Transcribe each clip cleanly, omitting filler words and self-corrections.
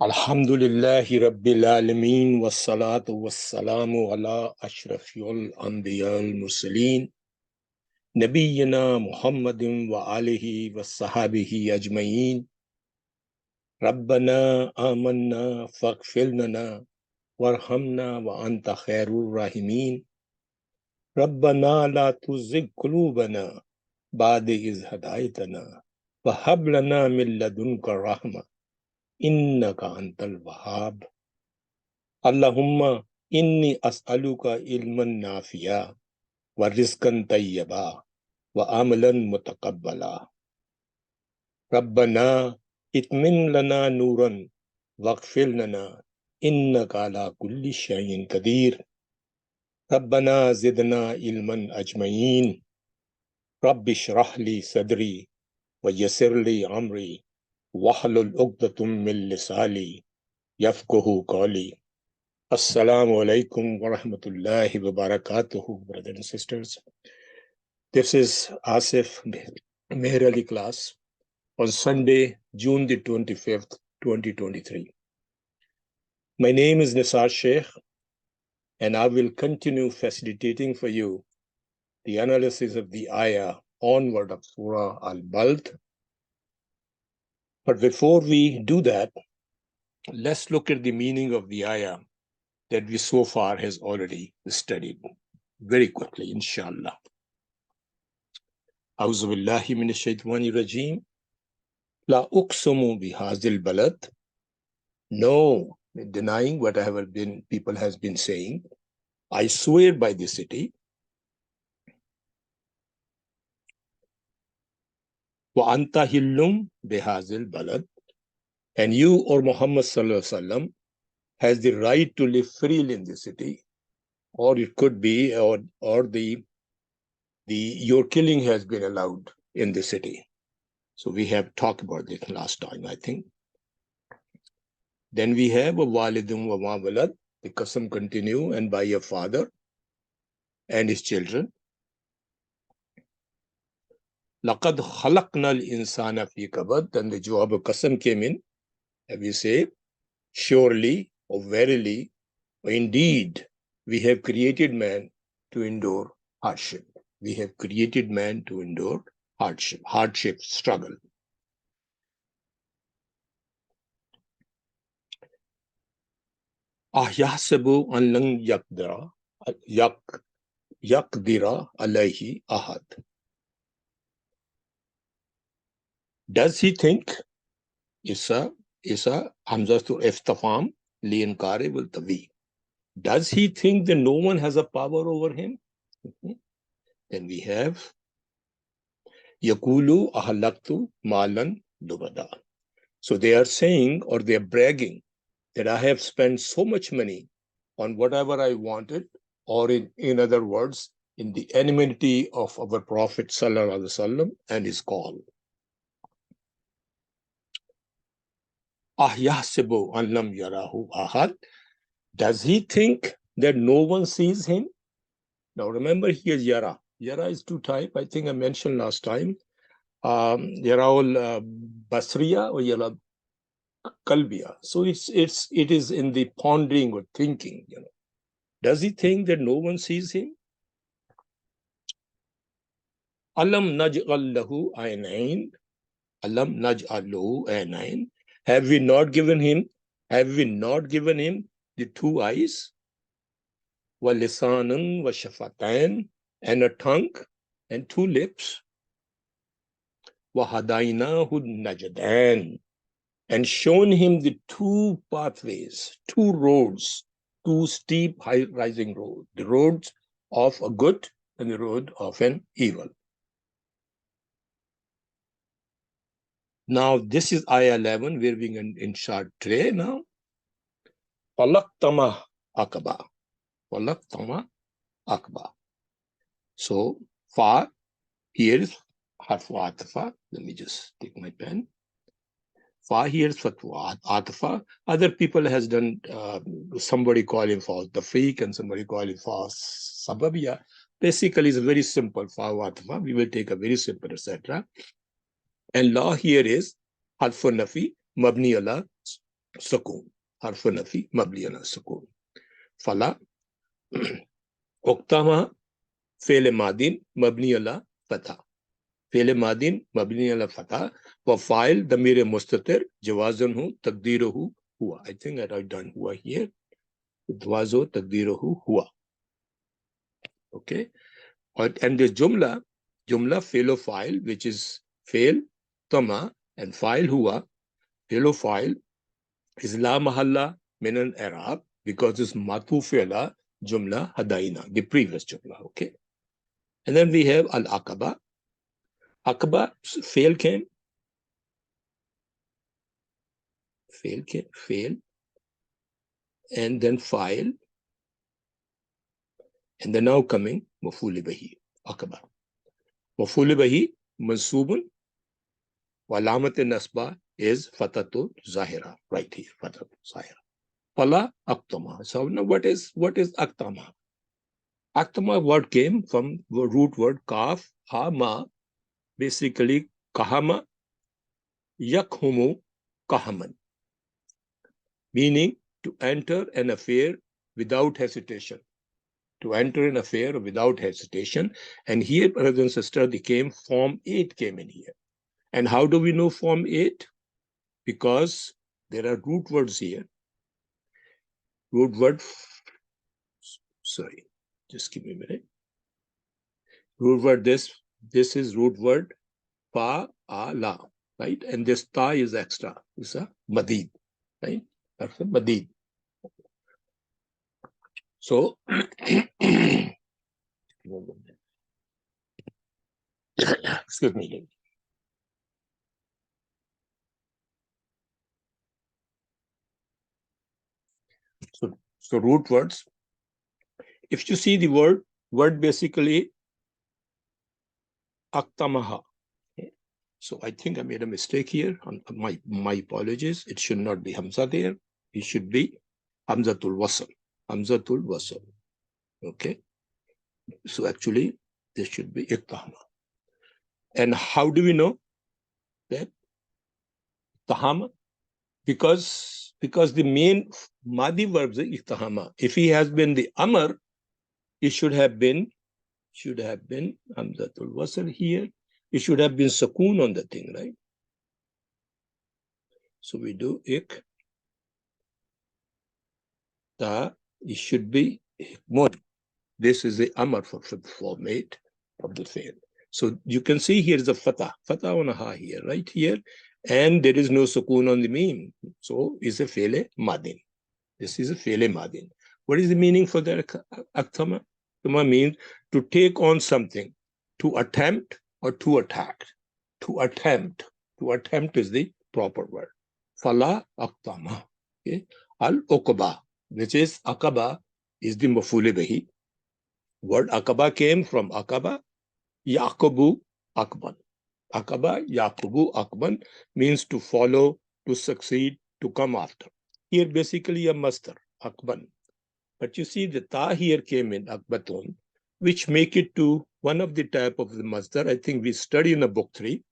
Alhamdulillahi Rabbil Alameen wassalatu wassalamu ala ashrafil anbiyal mursaleen Nabiyyina Muhammadin wa alihi wa sahabihi ajmaeen Rabbana amanna faghfir lana warhamna wa anta khairur rahimin Rabbana la tuzigh qulubana ba'da iz hadaytana wa hab lana min ladunka rahma innaka antal wahhab Allahumma inni as'aluka ilman nafi'a wa rizqan tayyiba wa amalan mutaqabbala. Rabbana itmin lana nuran waghfir lana innaka ala kulli shay'in qadir. Rabbana zidna ilman ajmain. Rabbi shrah li sadri wa yassir li amri wahlul 'uqdatum min lisani yafqahu qawli. Assalamu alaikum wa rahmatullahi wa barakatuhu, brothers and sisters. This is Asif Meher Ali class on Sunday, June the 25th, 2023. My name is Nisar Sheikh, and I will continue facilitating for you the analysis of the ayah onward of Surah Al-Balad. But before we do that, let's look at the meaning of the ayah that we so far has already studied very quickly, inshallah. A'udhu billahi minash shaitani rajim. La uqsamu bihazil balad. No, denying what people has been saying. I swear by the city. Wa anta hillum bihazil balad. And you, or Muhammad sallallahu alaihi wasallam, has the right to live freely in the city, or it could be, or your killing has been allowed in the city. So we have talked about this last time, I think. Then we have a walidum wa ma walad, the qasam continue, and by your father and his children. Laqad khalaqna al-insana fi kabad, and the jawab of qasam came in, and we say, surely, or verily, or indeed, we have created man to endure hardship. We have created man to endure hardship, struggle. Ahyahsabu an lang yaqdira alayhi ahad. Does he think Isa Hamzatul Iftafam Liankare will tavi? Does he think that no one has a power over him? Then we have Yakulu ahalaktu malan lubada. So they are saying, or they are bragging, that I have spent so much money on whatever I wanted, or in other words, in the anonymity of our Prophet Sallallahu Alaihi Wasallam and his call. Ahyahsibu an lam yarahu ahad. Does he think that no one sees him? Now remember, here Yara. Yara is two types. I think I mentioned last time. Yaraul Basriya or Yara Kalbiya. So it is in the pondering or thinking. Does he think that no one sees him? Alam naj'al lahu aynayn. Alam naj'al lahu aynayn. Have we not given him the two eyes? Wa lisanan wa shafatayn, and a tongue and two lips. Wa hadaynahu najdan, and shown him the two pathways, two roads, two steep, high rising roads, the roads of a good and the road of an evil. Now, this is ayah 11, we're being in short tray now. Falaqtama akaba. Falaqtama akaba. So, fa, here is harfu atfa. Let me just take my pen. Fa here is fatwa atfa. Other people has done, somebody call him for the fake and somebody call him for sababiya. Basically, it's very simple. Fa atfa. We will take a very simple, etc. And law here is harfu nafi, mabni ala Sukoon. Harf nafi mabni ala sukoon. Fala. Uktama فعل ماضي مبني على فتح. فعل ماضي مبني على فتح وفاعل ضمير مستتر جوازه تقديره هو. I think I write down هو here. جوازه تقديره هو. Okay. And the jumla فعل فاعل which is فعل ثم and فاعل هو. فعل فاعل is لا محل من الإعراب because it's معطوف على جملة هداينا, the previous jumla. Okay. And then we have al-aqaba. Aqaba, fail came, and then file, and then now coming maf'ul bihi, Aqaba. Maf'ul bihi, mansubun, wa alamat nasba is fatatu zahira, right here, fatatu zahira. Fala aqtama. So now what is aqtama? Aqtama word came from the root word kaf, ha, ma, basically kahama, yakhumu, kahaman, meaning to enter an affair without hesitation. To enter an affair without hesitation. And here, brothers and sisters, Form 8 came in here. And how do we know Form 8? Because there are root words here. Root word, sorry, just give me a minute. Root word, this is root word pa, a, la, right? And this ta is extra. It's a madid, right? That's a madid. So, excuse me. So root words. If you see the word basically aktamaha. So I think I made a mistake here. My apologies. It should not be Hamza there. It should be Hamzatul Wasl. Hamzatul Wasl. Okay. So actually, this should be Iktahama. And how do we know that Iktahama? Because the main Madi verbs are Iktahama. If he has been the Amr, it should have been Hamzatul Wasl here. It should have been Sakoon on the thing, right? So we do Ik. It should be Mon. This is the Amar for format of the fail. So you can see here is a Fatah on a Ha here, right here. And there is no Sukoon on the Meme. So it's a Fele Madin. This is a Fele Madin. What is the meaning for the Aktama? Aktama means to take on something, to attempt or to attack. To attempt is the proper word. Fala Aktama. Okay. Al-Uqba, which is Aqaba, is the Maf'ul bihi. Word Aqaba came from Aqaba, Yaqubu Akban. Aqaba, Yaqubu Akban means to follow, to succeed, to come after. Here basically a masdar, Akban. But you see the ta here came in Akbatun, which make it to one of the type of the masdar. I think we study in the book 3,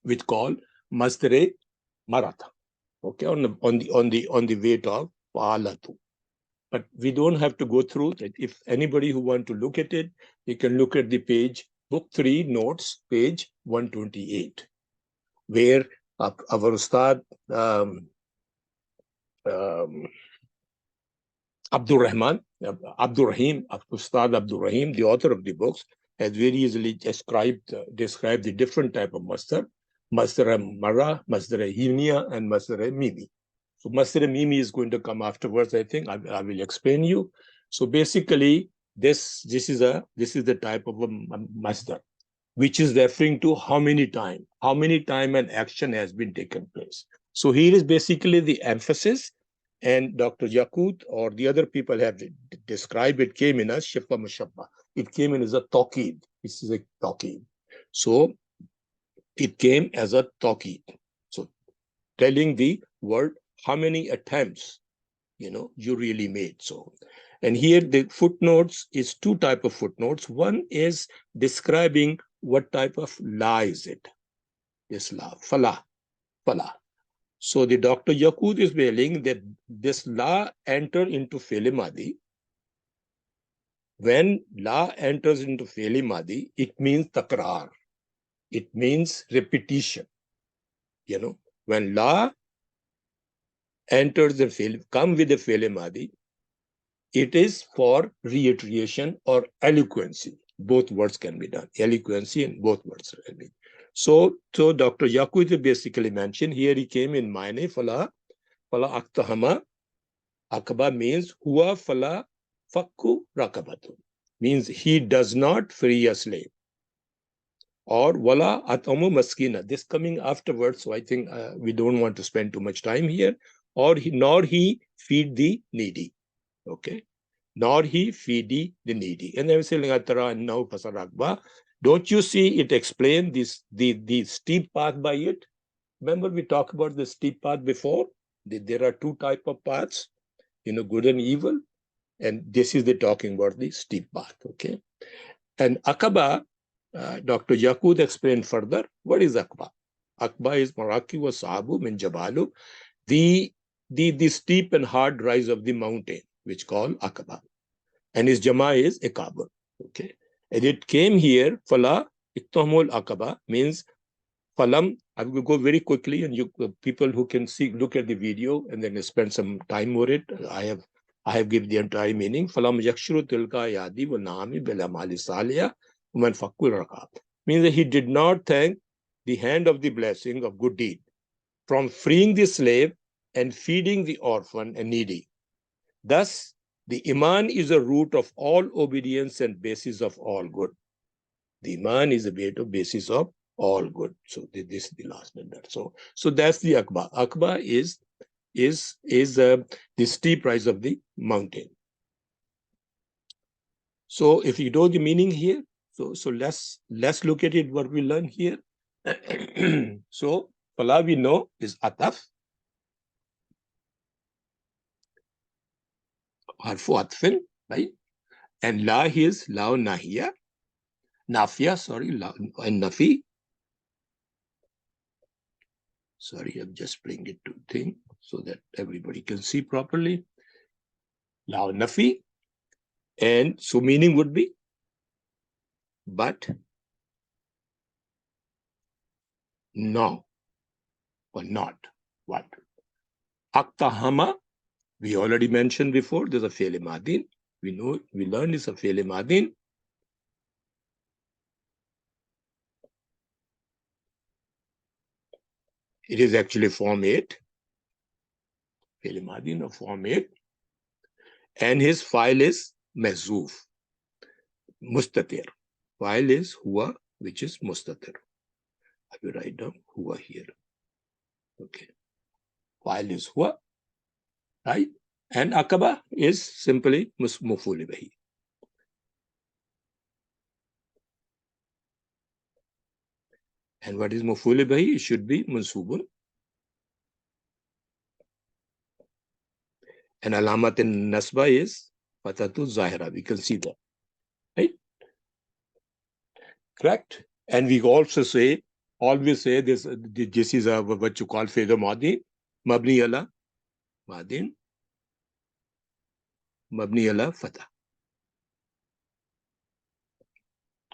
which called masdare maratha. Okay, on the weight of Fa'alatu. But we don't have to go through that. If anybody who want to look at it, you can look at the page, book 3 notes, page 128, where our Ustad Abdul Rahim, Ustad Abdul Rahim, the author of the books, has very easily described the different type of masdar Mara, masdar Hiniya, and masdar Mimi. So masdar Mimi is going to come afterwards, I think. I will explain you. So basically, this is the type of a masdar, which is referring to how many time an action has been taken place. So here is basically the emphasis, and Dr. Yakut or the other people have described it came in as Shifa Mushabba. It came in as a taqid. This is a taqid. So it came as a taqid. So telling the word how many attempts you really made. So, and here the footnotes is two type of footnotes. One is describing what type of la is it. This la, fala. So the Dr. Yaqut is telling that this la enter into fi'l madi. When la enters into fi'l madi, it means takrar. It means repetition. When la enters the fi'l, come with the fi'l madi, it is for reiteration or eloquency. Both words can be done. Eloquency and both words can be. So Dr. Yaqut basically mentioned here, he came in Maine, fala aktahama. Akaba means huwa fala fakku rakabatu. Means he does not free a slave. Or wala atamu maskina. This coming afterwards, so I think we don't want to spend too much time here. Or nor he feed the needy. Okay. Nor he feed the needy. And I'm saying, don't you see it explained this the steep path by it? Remember we talked about the steep path before? There are two types of paths, good and evil. And this is the talking about the steep path, okay? And Aqaba, Dr. Yaqut explained further, what is Aqaba? Aqaba is Maraki wa Sahabu min Jabalu, the steep and hard rise of the mountain, which called Aqaba. And his Jama is Iqabul, okay? And it came here, Fala, Iqtamul Aqaba, means Falam. I will go very quickly, and you people who can look at the video and then spend some time with it. I have given the entire meaning. Falam yakshuru tilka yadi wa nami belamali salia uman fakul rakab. Means that he did not thank the hand of the blessing of good deed from freeing the slave and feeding the orphan and needy. Thus, the Iman is a root of all obedience and basis of all good. The Iman is a basis of all good. So this is the last number. So that's the Aqaba. Aqaba is the steep rise of the mountain. So if you know the meaning here, so let's look at it. What we learn here. So Fala we know is ataf, harfu atfin, right? And la is la nahiya, nafia, sorry, la and nafi. Sorry, I'm just bringing it to thing so that everybody can see properly. La nafi. And so meaning would be but, no, or not. What? Aktahama, we already mentioned before, there's a fi'l madin. We learned it's a fi'l madin. It is actually form 8. Fi'l madin of form 8. And his file is mehzoof, mustatir. File is huwa, which is mustatir. I will write down huwa here. Okay. File is huwa, right? And Aqaba is simply maf'ul bihi. And what is maf'ul bihi? It should be mansubun. And alamat in nasba is fatatu zahira. We can see that, right? Correct. And we also always say this is what you call fi'l madi, mabni ala madin, mabni ala fatah.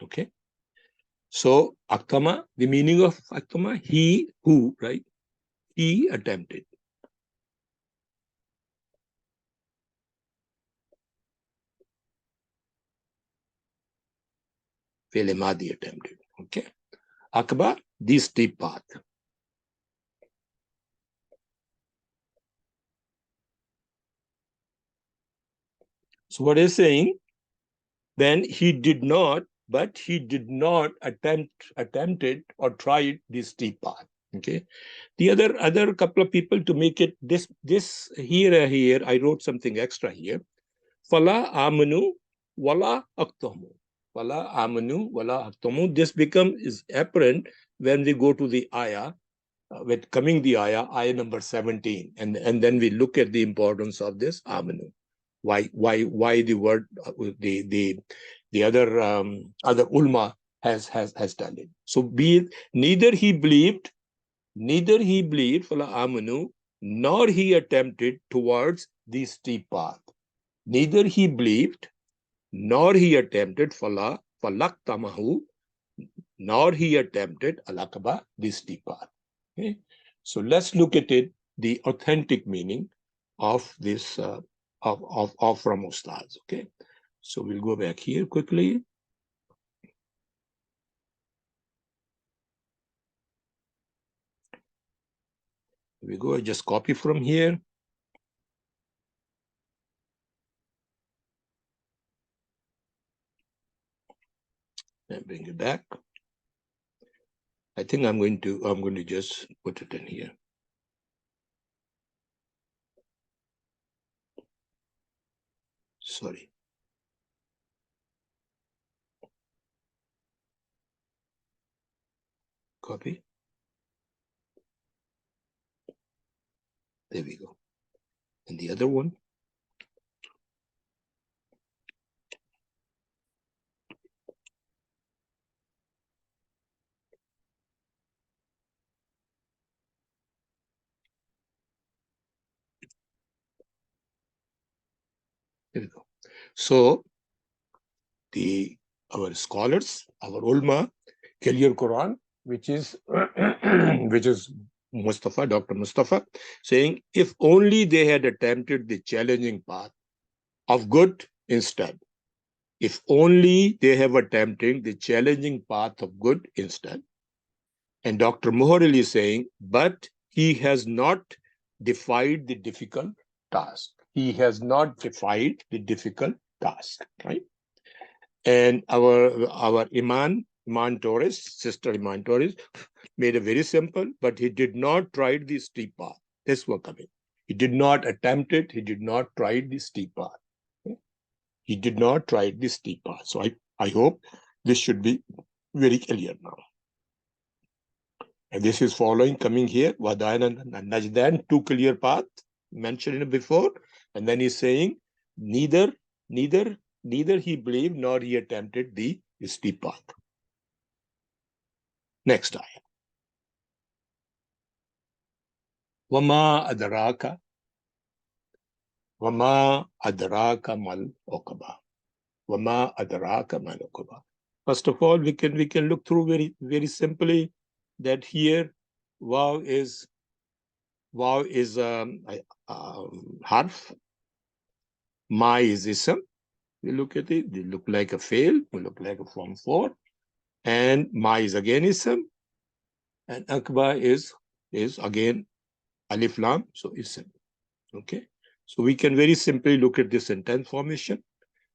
Okay. So aktama, the meaning of aktama, he who, right? He attempted. Fi'l madi attempted. Okay. Akaba, the steep path. So what is saying? Then he did not attempted or tried this steep path. Okay. The other couple of people to make it this here I wrote something extra here. Fala amanu wala aqtamu. Fala amanu wala aqtamu. This is apparent when we go to the ayah, with coming the ayah number 17, and then we look at the importance of this amanu. Why the word the other ulma has done it. So neither he believed Neither he believed, fala amanu, nor he attempted towards the steep path. Neither he believed, nor he attempted, falak tamahu, nor he attempted al-aqaba, the steep path. Okay? So let's look at it, the authentic meaning of this, of from Ustaz. Okay? So we'll go back here quickly. Here we go, I just copy from here. And bring it back. I think I'm going to just put it in here. Sorry. Copy. There we go. And the other one. There we go. So our scholars, our ulama, clear Quran, which is Mustafa, Dr. Mustafa, saying if only they had attempted the challenging path of good instead. If only they have attempted the challenging path of good instead. And Dr. Muharril is saying, but he has not defied the difficult task. He has not defied the difficult task, right? And our Iman Torres, sister Iman Torres, made it very simple, but he did not try the steep path. This was coming. He did not attempt it. He did not try the steep path. Okay? He did not try the steep path. So I hope this should be very clear now. And this is following, coming here, Wadayan and Najdan, two clear paths mentioned before. And then he's saying, neither he believed nor he attempted the steep path. Next ayah. Wama adraka. Wama adraka mal uqba. Wama adraka mal uqba. First of all, we can look through very simply that here wow is harf. Ma is ism. We look at it, they look like a fail, we look like a form 4. And ma is again ism. And akba is again alif lam, so ism. Okay. So we can very simply look at this sentence formation,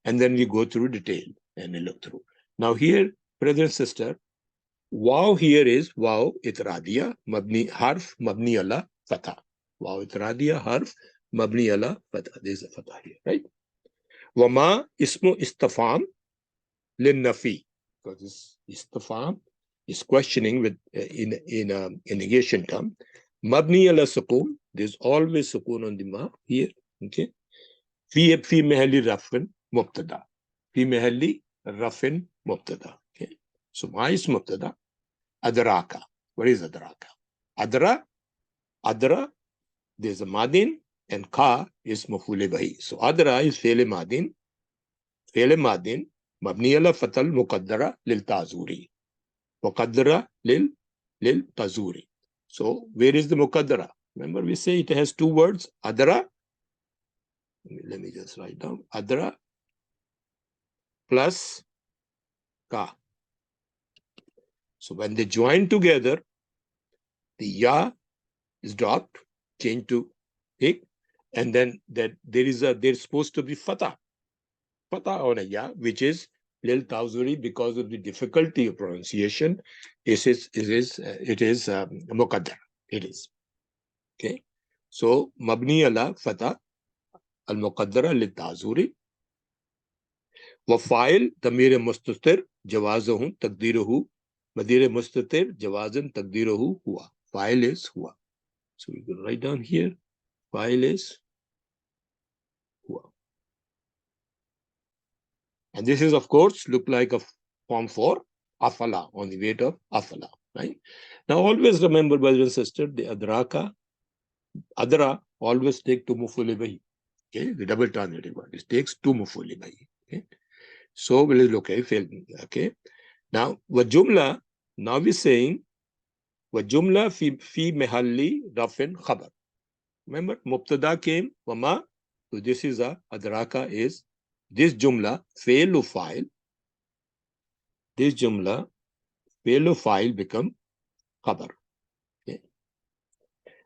and then we go through detail and we look through. Now here, brother and sister, wow here is wow itradiya, mabni harf, mabni ala fatha. Wow itradiya harf, mabni ala fatha. There's a fatha here, right? Wama ismu istafam lin nafi, because this istifham is questioning with in a negation term. Mabni ala sukun, there's always sukun on the ma here. Okay. Fi mahalli rafin mubtada. Fi mahalli rafin mubtada. Okay. So ma is mubtada. Adraka. What is adraka? Adra, there's a madin, and ka is mafule bahi. So adra is fele madin. Fele madin مبنية لفتى المقدرة للتازوري مقدرة للتازوري. So where is the muqaddara? Remember we say it has two words, adra. Let me just write down adra plus ka. So when they join together, the ya is dropped, changed to ik, and then that there's supposed to be fatah on a ya, which is Lil Tawzuri, because of the difficulty of pronunciation, it is muqaddar. It is. Okay. So mabni ala fatah al muqaddara lil Tawzuri. Wa fa'il damir mustatir jawazuhu taqdiruhu. Madir mustatir jawazan taqdiruhu huwa. Fa'il is huwa. So we can write down here. Fa'il is huwa. And this is, of course, look like a form 4, afala, on the weight of afala, right? Now always remember, brothers and sisters, the adraka, adra always take two mafule bahi. Okay, the double transitive word. It takes two mafule bahi. Okay, so we'll look at it. Okay, now wajumla. Now we're saying wajumla fi mehalli rafin khabar. Remember, mubtada came wama. So this is a adraka is this jumla fail file. This jumla fail file become khabar. Okay,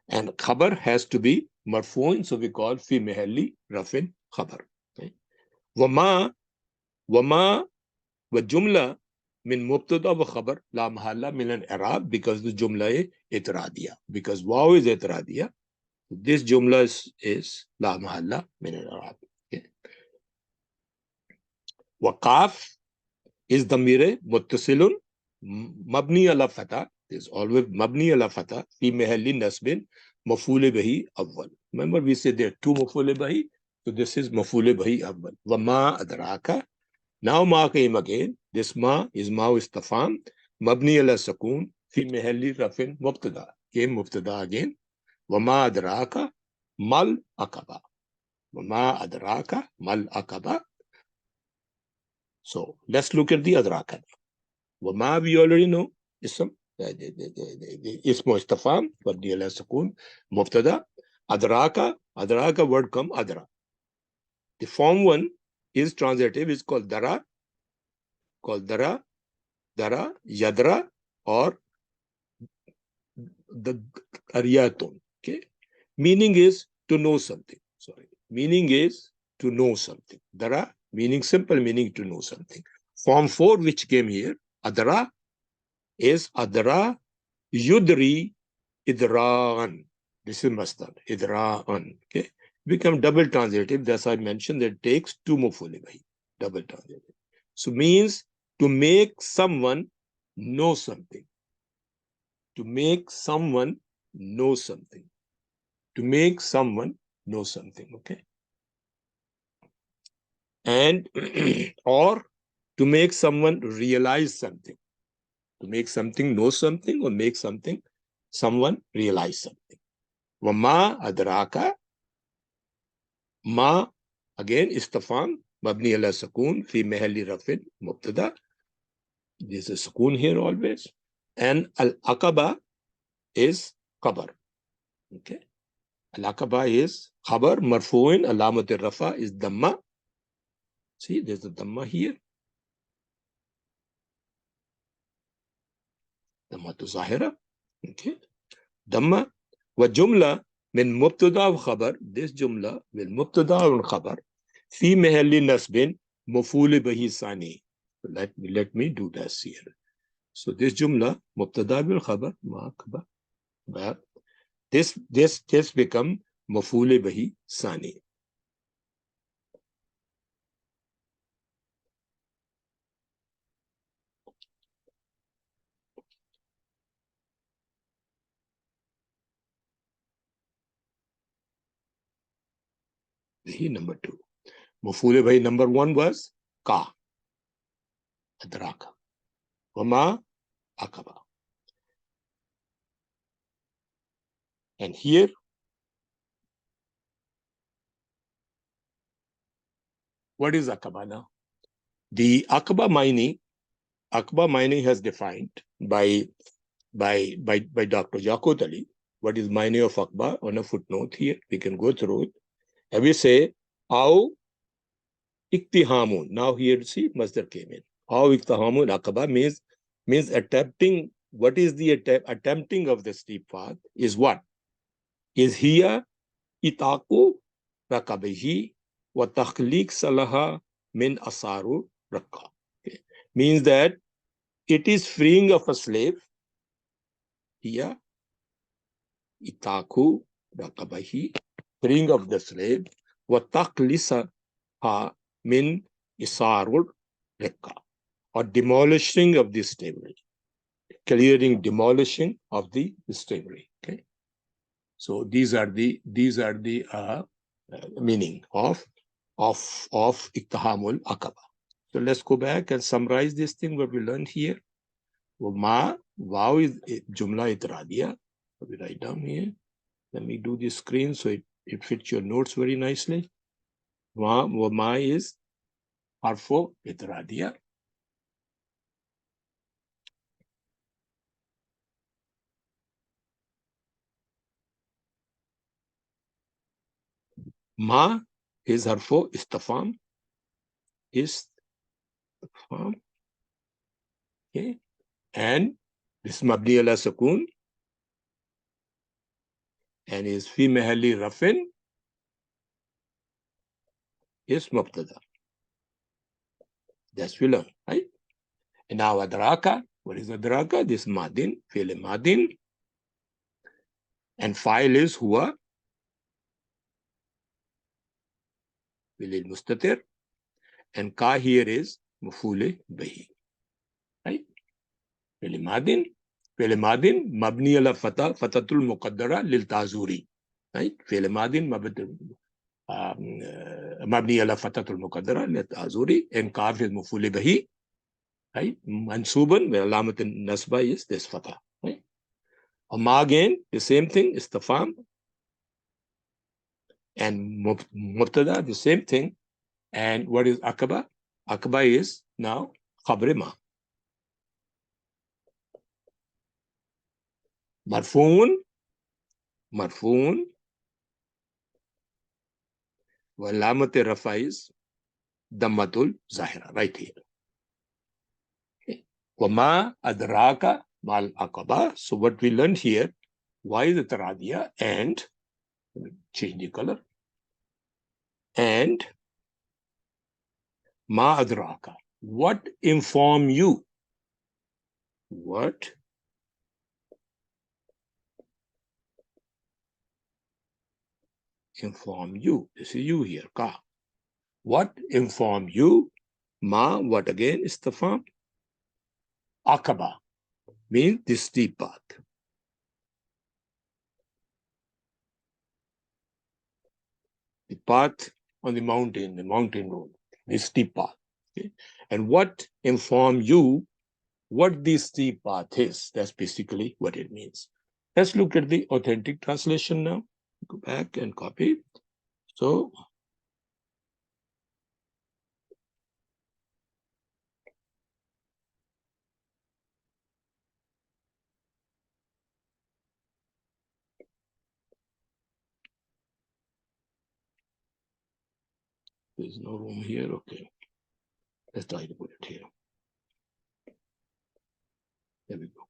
and khabar has to be marfuin, so we call fi mehalli rafin khabar. Okay. Wama wa jumla min mubtada wa khabar la mahalla min al i'rab, because the jumla is itradiya, because waw is itradiya. This jumla is la mahalla min al i'rab. Okay. Wa qaf is damir muttasilun mabni ala fatha. There's always mabni ala fatha fi mahalli nasbin maf'ul bihi awwal. Remember we said there are two maf'ul bihi, so this is maf'ul bihi awwal. Wa ma adraka. Now ma came again. This ma is istifham mabni ala sakun fi mahalli rafin mubtada. Came mubtada again. Wa ma adraka mal akaba. Wa ma adraka mal akaba. So let's look at the adraka. Wama we already know ism, ismo istifham mabni ala sukun mubtada. Adraka word come adra. The form one is transitive, is called dara, yadra, or the ariyatun. Okay, meaning is to know something. Sorry, meaning is to know something. Dara meaning simple meaning to know something. Form 4 which came here, adra, is adra yudri idra'an. This is masdar, idra'an. Okay, become double transitive. That's why I mentioned that it takes two maf'ul bihi, double transitive. So means to make someone know something. To make someone know something. To make someone know something. Okay, and or to make someone realize something. To make something know something, or make something someone realize something. Wama adraka, ma again istifham mabni ala sakun fi mahalli rafin mubtada. There's a sakun here always, and al aqaba is khabar. Okay, al aqaba is khabar marfuin, alamat al rafa is damma. See, there's a damma here. Damma to zahira. Okay, damma wa jumla min mubtada wa khabar. This jumla min mubtada wa khabar fi mahalli nasbin maf'ul bihi sani. Let me do this here. So this jumla mubtada bil khabar ma khabar, but this become maf'ul bihi sani. Bihi number 2. Maf'ul bihi number 1 was ka, adraka, wama akaba. And here what is akaba now? The akaba mining has defined by Dr. Yaqut Ali. What is mining of akaba on a footnote here? We can go through it. And we say, Aw iktihamun. Now here, see, masdar came in. Aw iktihamun akaba means attempting. What is the attempting of the steep path? Is what? Is here itaku rakabihi wa takhliq salaha min asaru rakka. Okay. Means that it is freeing of a slave. Here, itaku rakabihi, freeing of the slave, wa takhlisaha min isarul rakka, or demolishing of the slavery, clearing, demolishing of the slavery. Okay, so these are the meaning of iktihamul akaba. So let's go back and summarize this thing what we learned here. Ma Wow is Jumla Itradiya. So we write down here. Let me do the screen so it fits your notes very nicely. Ma is harfo Itradiya. Ma is harfo Istafam. Istafam. Okay. And this is Mabni ala Sakun. And is fi mahalli rafin is Mubtada. That's we learn, right? And now Adraka. What is Adraka? This Madin, Fi'l Madin. And file is Huwa. Fi'l Mustatir. And Ka here is Mafule Bahi. Right? Fi'l Madin. Fi'l Madin, Mabni ala Fatah, Fatatul Muqaddara lil Tazuri. Right? Fi'l Madin, Mabni ala Fatatul Muqaddara lil Tazuri. And Kaf is Mafule Bahi. Right? Mansuban, where Alamat Nasba is this Fatah. Right? Ma again, the same thing, Istafam. And Mubtada, the same thing. And what is Akaba? Akaba is now Khabri Ma. Marfoon, Marfoon. Walamat Rafa is Dammatul Zahira, right here. Wama Adraka Mal Akaba. So what we learned here, why the Taradia and change the color. And Ma Adraka. What inform you? What inform you? This is you here, Ka. What inform you? Ma, what again is the form? Akaba means the steep path. The path on the mountain road, the steep path. Okay? And what inform you what the steep path is? That's basically what it means. Let's look at the authentic translation now. Go back and copy. So, there's no room here. Okay. Let's try to put it here. There we go.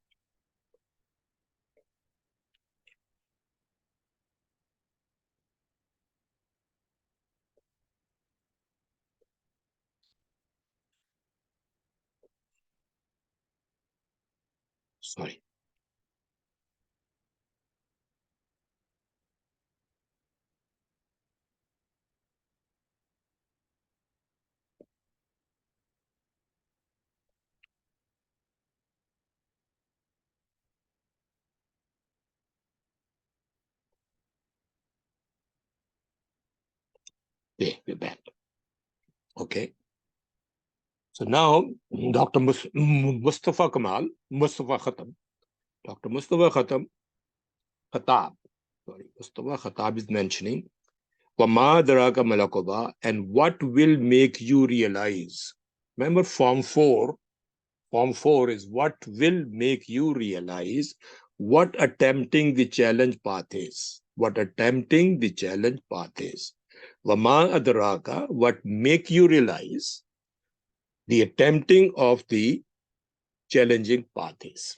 Sorry. Okay, we're back. Okay. So now, Dr. Mustafa Kamal, Mustafa Khatam, Dr. Mustafa Khatam, Mustafa Khatab is mentioning, Wama Daraka Malakoba, and what will make you realize? Remember, Form 4 is what will make you realize what attempting the challenge path is. What attempting the challenge path is. Wama Adraka, what make you realize the attempting of the challenging path is.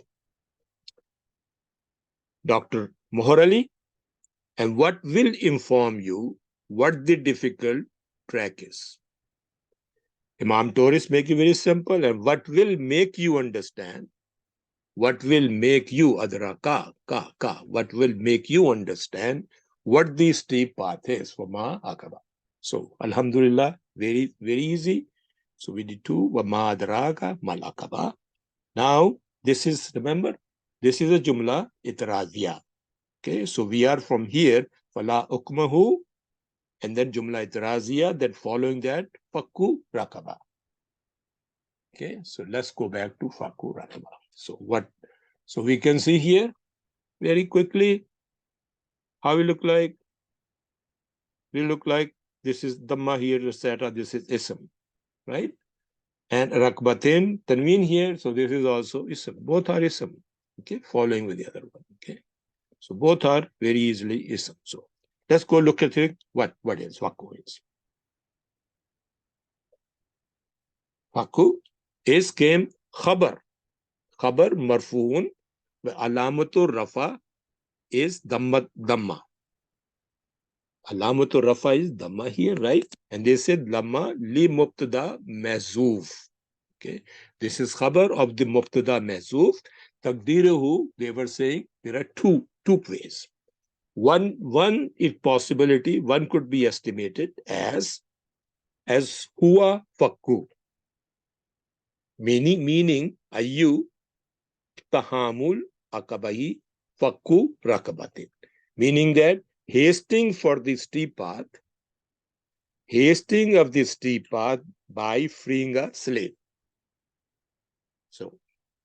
Dr. Moharali, and what will inform you what the difficult track is. Imam Toris make it very simple, and what will make you understand, what will make you, adraka, what will make you understand what the steep path is for Ma Akaba. So, Alhamdulillah, very, very easy. So we did two, Wama adraka mal akaba. Now, this is, remember, this is a Jumla Itraziyah. Okay, so we are from here, Fala Ukmahu, and then Jumla Itraziyah, then following that, Fakku Rakaba. Okay, so let's go back to Fakku Rakaba. So what So we can see here very quickly how we look like. We look like this is Dhamma here, etc. This is Ism, right? And Rakbatin, Tanween here, so this is also Ism. Both are Ism, okay, following with the other one, okay. So both are very easily Ism. So let's go look at it. What is Faku is? Faku is came Khabar. Khabar marfuun, alamatul rafa is Dhamma. Alamatul rafa is Dhamma here, right? And they said Dhamma li mubtada mazoof. Okay, this is khabar of the mubtada mazoof. Taqdiruhu, they were saying there are two ways. One is possibility, one could be estimated as huwa fakku. Meaning ayu tahamul akabai fakku rakabatin. Meaning that hasting for the steep path, hasting of the steep path by freeing a slave. So,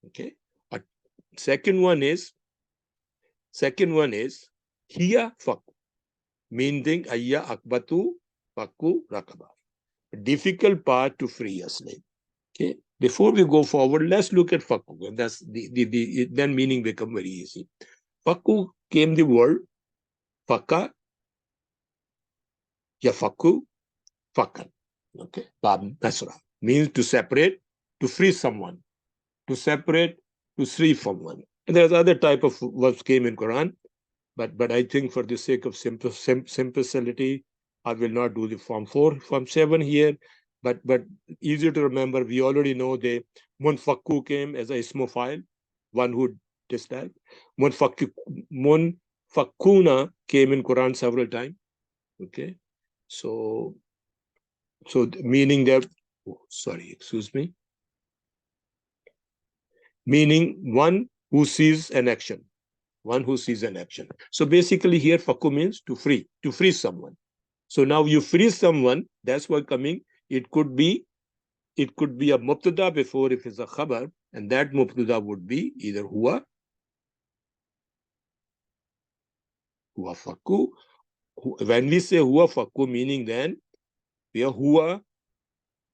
okay. Second one is hiya fakku, meaning ayya akbatu fakku rakaba. Difficult part to free a slave. Okay. Before we go forward, let's look at fakku. And that's then meaning become very easy. Fakku came the word fakka, yafakku, fakkan. Okay. Bab nasra means to separate, to free someone, to separate, to free from one. And there's other type of verbs came in Quran, but I think for the sake of simplicity, I will not do the form 4, form 7 here. But easier to remember, we already know the munfakku came as a ismofile, one who dislike. Munfakkuna came in Quran several times. Okay, so meaning that, excuse me, meaning one who sees an action. One who sees an action. So basically here fakku means to free someone. So now you free someone, that's why coming, it could be a mubtada before if it's a khabar, and that mubtada would be either huwa fakku. When we say huwa fakku, meaning then we are huwa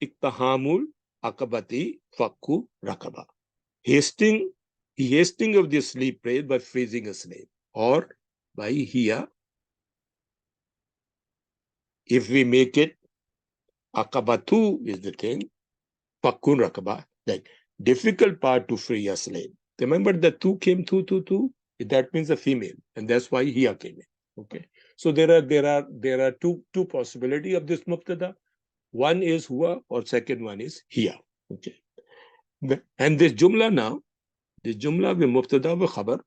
iktahamul akabati fakku rakaba. Hasting of the slave trade by freezing a slave, or by here, if we make it akabatu is the thing, fakun rakaba, like difficult part to free a slave. Remember the two came two. That means a female, and that's why here came in. Okay, so there are two possibility of this mubtada. One is huwa, or second one is here. Okay, and this jumla now, this jumla with mubtada wa khabar.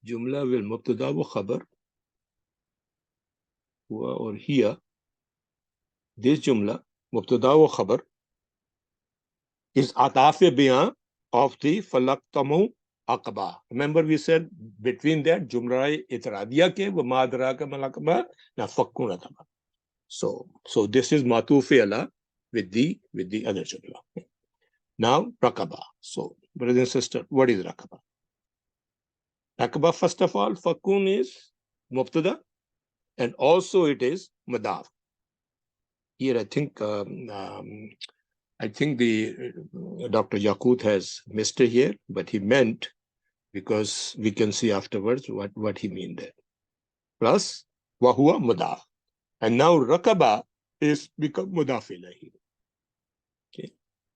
Jumla will mubtada wa khabar, huwa or here. This jumla mubtada wa khabar is ataf bayan of the falaktamu aqaba. Remember we said between that jumla itradiya ke wa madra ka malakaba na fakkun ataba. So this is matuf ala with the other jumla. Now rakaba. So brothers and sisters, what is rakaba? Rakaba, first of all, fakkun is mubtada, and also it is madaf. Here I think the Dr. Yaqut has missed it here, but he meant, because we can see afterwards what he mean there. Plus, wahua mudaf. And now rakaba is become mudaf ilahi. Okay,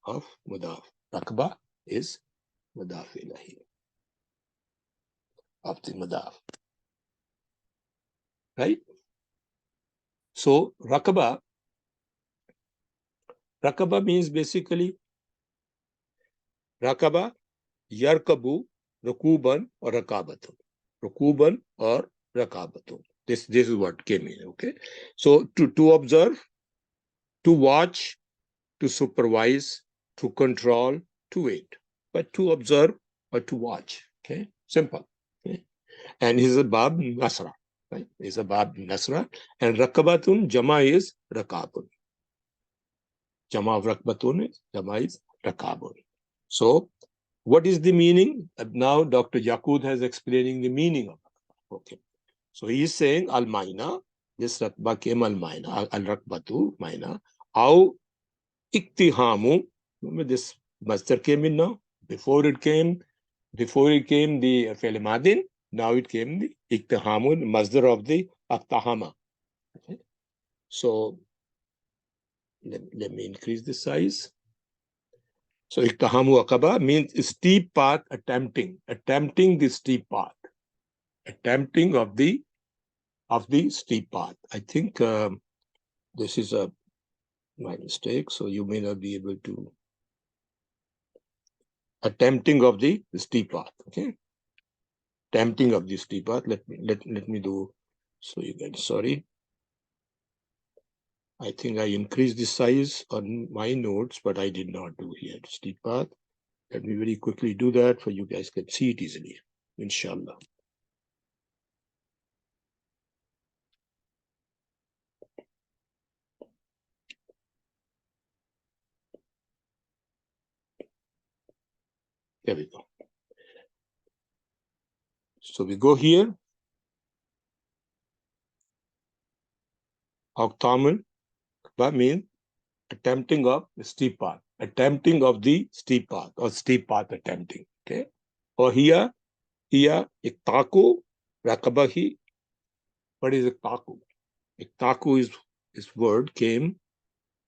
of mudaf. Rakaba is mudaf ilahi. Of the mudaf. Right? So rakaba means basically rakaba, yarkabu, rukuban or rakabatun. Rukuban or rakabatun. This is what came in. Okay. So to observe, to watch, to supervise, to control, to wait. But to observe or to watch. Okay. Simple. Okay. And he's a bab nasra. Right? He's a bab nasra. And rakabatun, jama is rakabun. Jama of rakbatun, jama is rakabun. So, what is the meaning? Now, Dr. Yaqut has explaining the meaning of it. Okay. So, he is saying al-maina, this rakba came al-maina, al-rakbatu, maina, au iktihamu, this master came in now, before it came the fi'l madin, now it came the iktihamu, masdar of the aktahama. Okay. So, let me increase the size. So iktahamu akaba means steep path, attempting the steep path, attempting of the steep path. I think this is my mistake, so you may not be able to attempting of the steep path. Okay, attempting of the steep path. Let me do so you get. Sorry, I think I increased the size on my notes, but I did not do here steep path. Let me very quickly do that for you guys can see it easily, inshallah. There we go. So we go here. Octamal means attempting of the steep path, attempting of the steep path or steep path attempting. Okay. Or here, iktaku, rakabahi. What is iktaku? Iktaku is this word came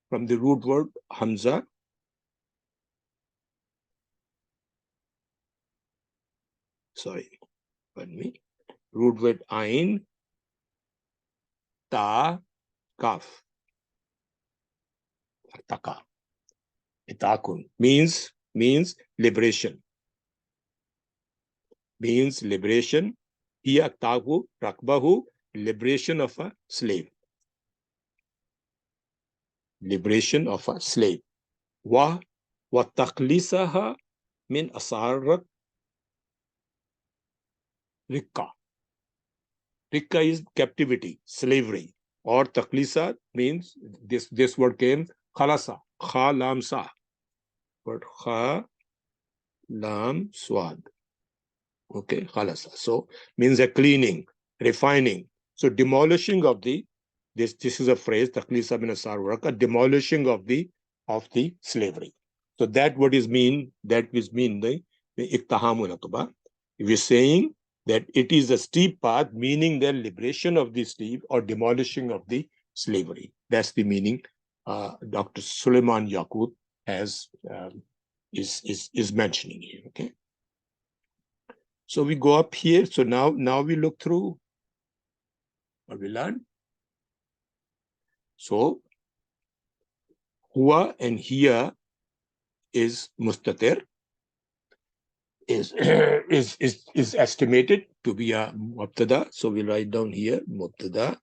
from the root word hamza. Sorry, pardon me. Root word ain, ta, kaf. Taka. Itakun means liberation. Means liberation. Hiya tagu rakbahu, liberation of a slave. Liberation of a slave. Wa taqlisaha min asar rikka. Rikka is captivity, slavery. Or taqlisa means this word came khalasa, kha lam sa. But kha lam swad. Okay, khalasa. So means a cleaning, refining. So demolishing of the this is a phrase, taklisa min asar work, demolishing of the slavery. So that what is mean, that is mean the iktahamul akaba. We're saying that it is a steep path, meaning the liberation of the slave or demolishing of the slavery. That's the meaning Dr. Suleiman Yaqut has is mentioning here. Okay. So we go up here. So now we look through what we learned. So huwa and here is mustatir is is estimated to be a mubtada. So we write down here mubtada,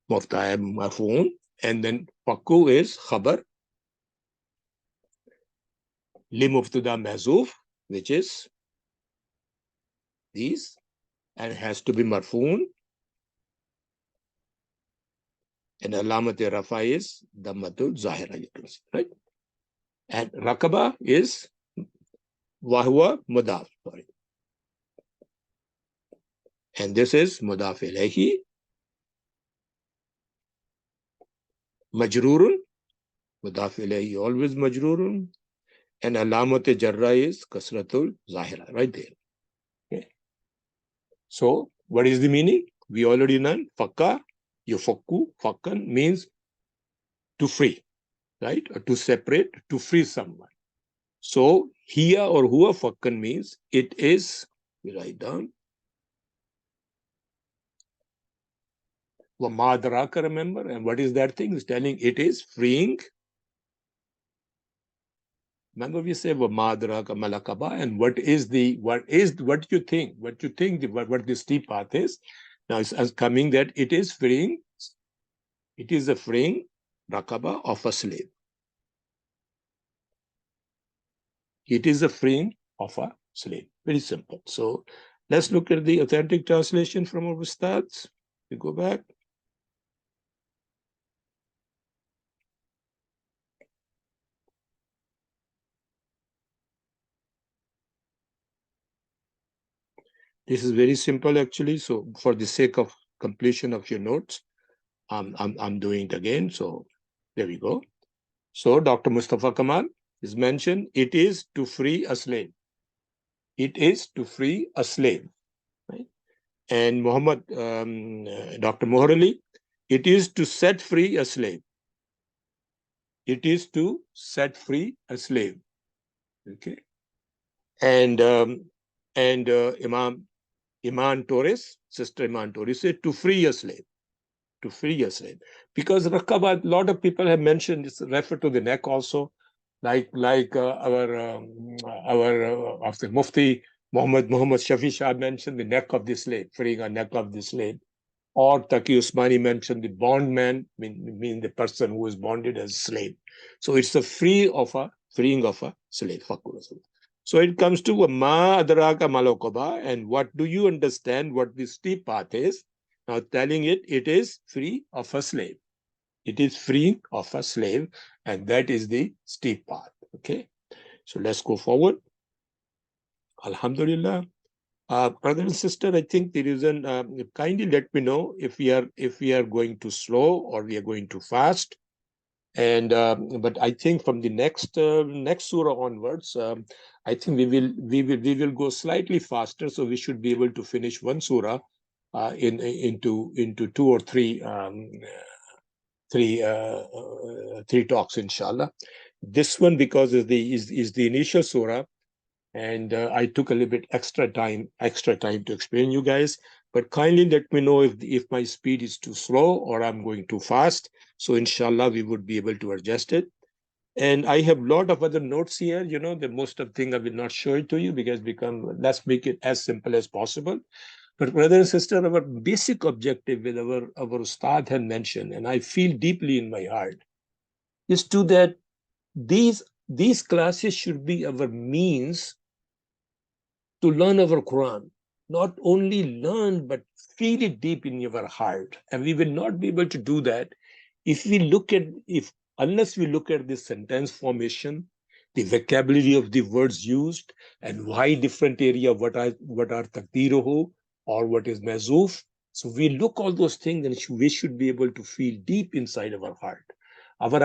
mubtada marfoon, and then fakku is khabar li mubtada mahzuf, which is these, and has to be marfoon. And alamat rafa is dammatul zahira, right? And rakaba is wahwa mudaf, sorry. And this is mudaf ilayhi, majrurun, mudaf ilayhi always majrurun, and alamat jarra is kasratul zahira, right there. Okay. So what is the meaning? We already know fakka, yufakku, fakkan means to free, right? Or to separate, to free someone. So here or huwa fakkan means it is, we write down, Madraka, remember, and what is that thing? It's telling it is freeing. Remember, we say Madraka Malakaba, and what do you think? What the steep path is? Now it's coming that it is freeing. It is a freeing rakaba of a slave. It is a freeing of a slave. Very simple. So let's look at the authentic translation from our Ustads. We go back. This is very simple actually. So for the sake of completion of your notes, I'm doing it again. So there we go. So Dr. Mustafa Kamal is mentioned. It is to free a slave. It is to free a slave. Right? And Dr. Moharali, it is to set free a slave. It is to set free a slave. Okay. And Iman Torres, Sister Iman Torres said to free a slave. To free a slave. Because Rakaba, a lot of people have mentioned this, refer to the neck also, like our of the Mufti Muhammad Shafi Shah mentioned the neck of the slave, freeing a neck of the slave. Or Taqi Usmani mentioned the bondman, mean the person who is bonded as slave. So it's a freeing of a slave. So it comes to ma adraka malokoba, and what do you understand what the steep path is? Now telling it is free of a slave. It is free of a slave, and that is the steep path. Okay. So let's go forward. Alhamdulillah. Brother and sister, I think there is an kindly let me know if we are going too slow or we are going too fast. And but I think from the next surah onwards, I think we will go slightly faster, so we should be able to finish one surah into two or three talks, inshallah. This one, because is the initial surah, and I took a little bit extra time to explain you guys. But kindly let me know if my speed is too slow or I'm going too fast. So inshallah we would be able to adjust it. And I have a lot of other notes here. The most of things I will not show it to you because let's make it as simple as possible. But brother and sister, our basic objective with our Ustad had mentioned, and I feel deeply in my heart, is to that these classes should be our means to learn our Quran. Not only learn, but feel it deep in your heart. And we will not be able to do that unless we look at the sentence formation, the vocabulary of the words used, and why different area, what are taqdiruhu or what is mazuf. So we look all those things and we should be able to feel deep inside of our heart. Our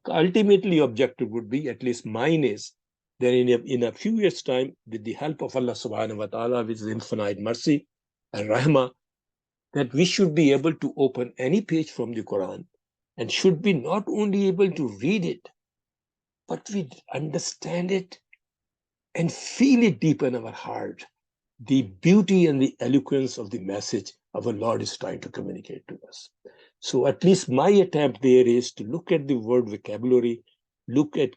ultimately objective would be, at least mine is, then in a few years' time, with the help of Allah subhanahu wa ta'ala, with his infinite mercy and rahmah, that we should be able to open any page from the Quran and should be not only able to read it, but we understand it and feel it deep in our heart, the beauty and the eloquence of the message our Lord is trying to communicate to us. So at least my attempt there is to look at the word vocabulary, look at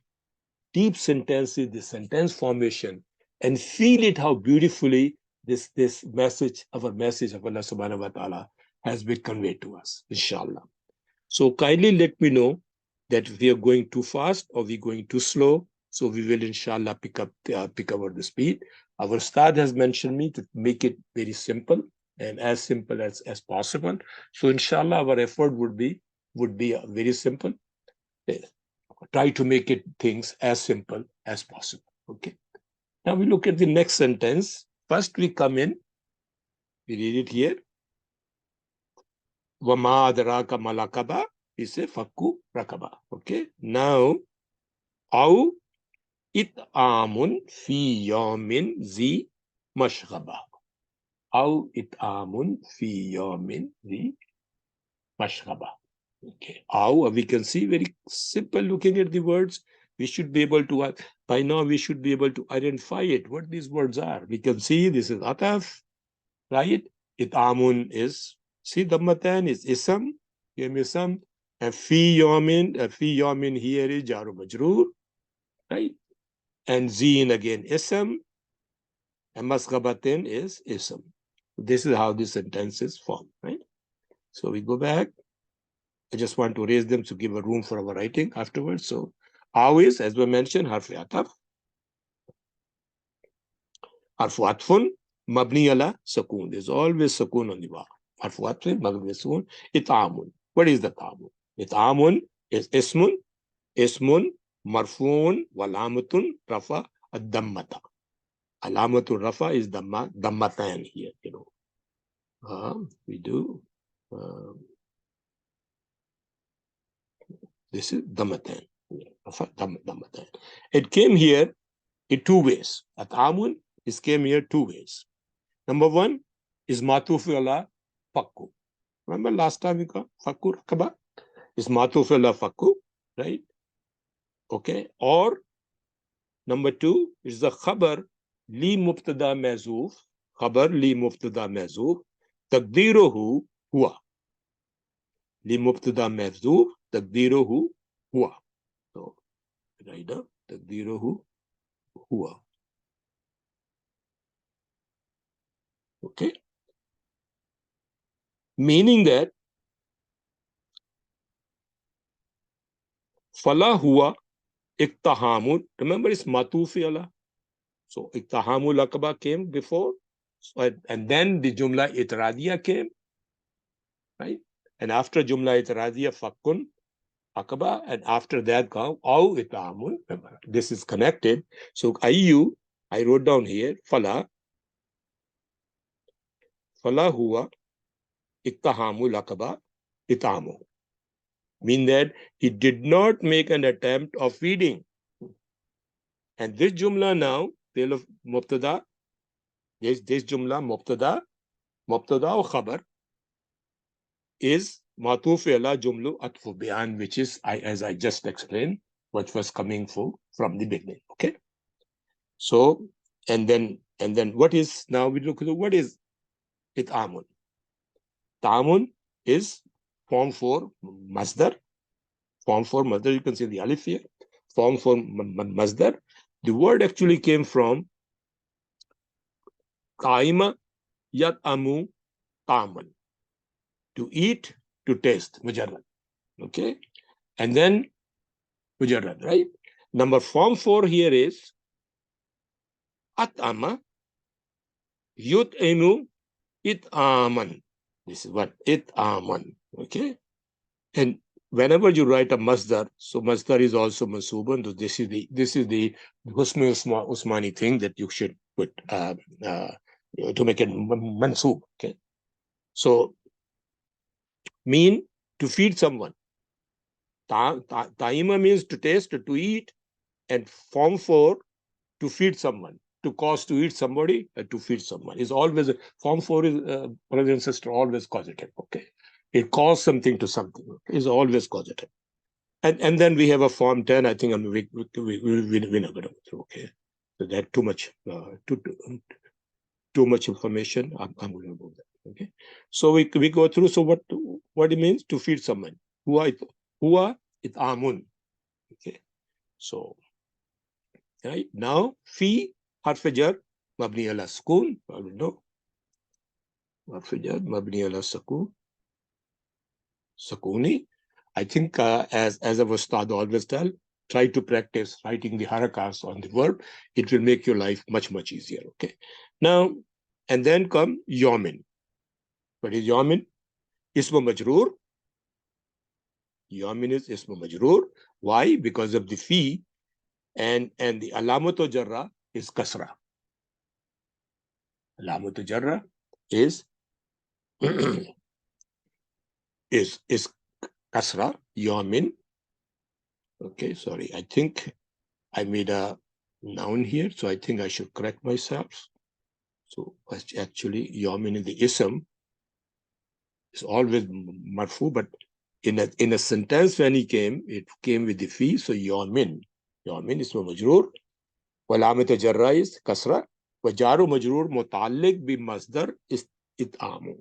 deep sentences, the sentence formation, and feel it how beautifully this message, our message of Allah subhanahu wa ta'ala, has been conveyed to us, inshallah. So kindly let me know that if we are going too fast or we're going too slow. So we will inshallah pick up the speed. Our Ustad has mentioned me to make it very simple and as simple as possible. So inshallah our effort would be very simple. Try to make it things as simple as possible. Okay. Now we look at the next sentence. First we come in, we read it here. Wama adraka malakaba is a fakku rakaba. Okay. Now, au it'amun fi yawmin zi mashghaba. Au it'amun fi yawmin zi mashghaba. Okay. Au, we can see very simple looking at the words. We should be able to, by now we should be able to identify it, what these words are. We can see this is ataf, right? It'amun is, see dammatan is isam, isam, and fi yamin here is jaru majroor, right? And zin again isam, and masghabatin is isam. This is how the sentence is formed, right? So we go back. I just want to raise them to give a room for our writing afterwards. So, aw is, as we mentioned, harf ataf. Harfu atfun, mabni ala sakun. There's always sakun on the bar. Harfu atfun, mabni ala sakun. It'amun. What is the ta'amun? It'amun is ismun, marfuun, walamatun, rafa, ad-dammata. Alamatul Rafa is Dammatan here, you know. We do. This is Dammatan. Dammatan. It came here in two ways. Atamun is came here two ways. Number one is Matufu ala Fakku. Remember last time we got Fakku Rakaba? Is Matufu ala Fakku, right? Okay. Or number two is the Khabar li Mubtada Mazuf. Khabar li Mubtada Mazuf. Taqdiruhu huwa. Li Mubtada Mazuf. Taqdiruhu huwa. So, right now, Taqdiruhu huwa. Okay. Meaning that Fala huwa iktahamul. Remember, it's Matufi ala. So iktahamul akaba came before. So, and then the Jumla Itradiya came. Right? And after Jumla Itradiya, Fakkun Akaba. And after that, come Au Iktahamul. This is connected. So I wrote down here, Fala huwa iktahamul akaba itamu. Mean that he did not make an attempt of feeding. And this Jumla now, tale of Mubtada, this Jumla Mubtada or Khabar is Matuf ala Jumlu Atfu Bayan, which is, as I just explained, what was coming from the beginning. Okay. So, and then what is, now we look at what is It'amun. Ta'amun is form for Masdar. Form for Masdar, you can see the alif here. Form for Masdar. The word actually came from Qaima Yat'amu Ta'aman. To eat, to taste, mujarrad. Okay. And then mujarrad, right? Number form 4 here is At'ama Yut'imu It'aman. This is what It'aman. Okay. And whenever you write a masdar, so masdar is also mansuban. So this is the Husni Usmani thing that you should put to make it mansub. Okay. So mean to feed someone. Ta'ima means to taste, to eat, and form 4 to feed someone, to cause to eat somebody, to feed someone. Is always form 4 is brother and sister always causative. Okay. It calls something to something. Okay? Is always causative. And then we have a form 10. I think we're not going to go through. Okay. So that too much information. I'm going to remove that. Okay. So we go through. So what it means to feed someone. Huwa it'amun. Okay. So right now, fi harf jar mabni ala sukun. I will know. Harf jar mabni ala sukun. Sakuni. I think as our Ustad always tell, try to practice writing the harakas on the verb. It will make your life much, much easier. Okay. Now, and then come Yamin. What is Yamin? Isma Majroor. Yamin is Isma Majroor. Why? Because of the fi, and the Alamato Jarra is Kasra. Alamato Jarra is Kasra, Yamin. Okay, sorry. I think I made a noun here, so I think I should correct myself. So actually, Yamin in the ism is always marfu, but in a sentence when it came with the fi, so Yamin. Yamin is majroor. Walamat jarra is kasra. Wajaru majroor muta'alliq bi masdar is it'amu.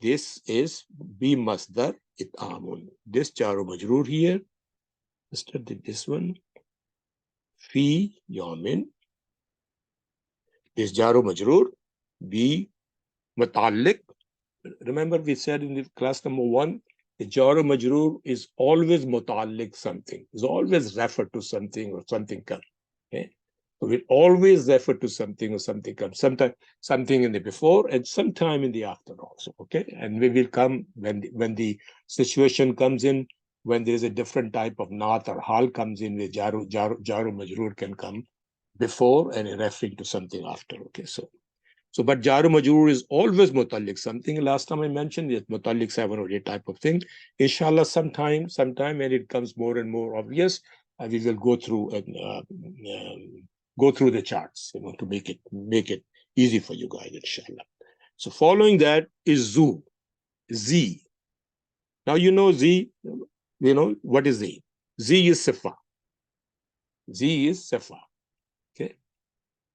This is bi masdar it'amun. This jaru majroor here. Let's start this one. Fi Yamin. This jaru majroor. Bi muta'alliq. Remember we said in the class number 1, the jaru majroor is always muta'alliq something. Is always referred to something or something comes. Okay. So we always refer to something or something comes. Sometimes something in the before and sometime in the after also. Okay. And we will come when the situation comes in, when there is a different type of naat or hal comes in, where jaru majroor can come before and referring to something after. Okay, so but Jaru Majrur is always Mutalliq. Something last time I mentioned is Mutalliq 7 or 8 type of thing. Inshallah, sometime when it comes more and more obvious, we will go through and go through the charts, to make it easy for you guys, inshallah. So following that is Zu, Z. Now you know Z, what is Z? Z is Sifa. Z is Sifa. Okay.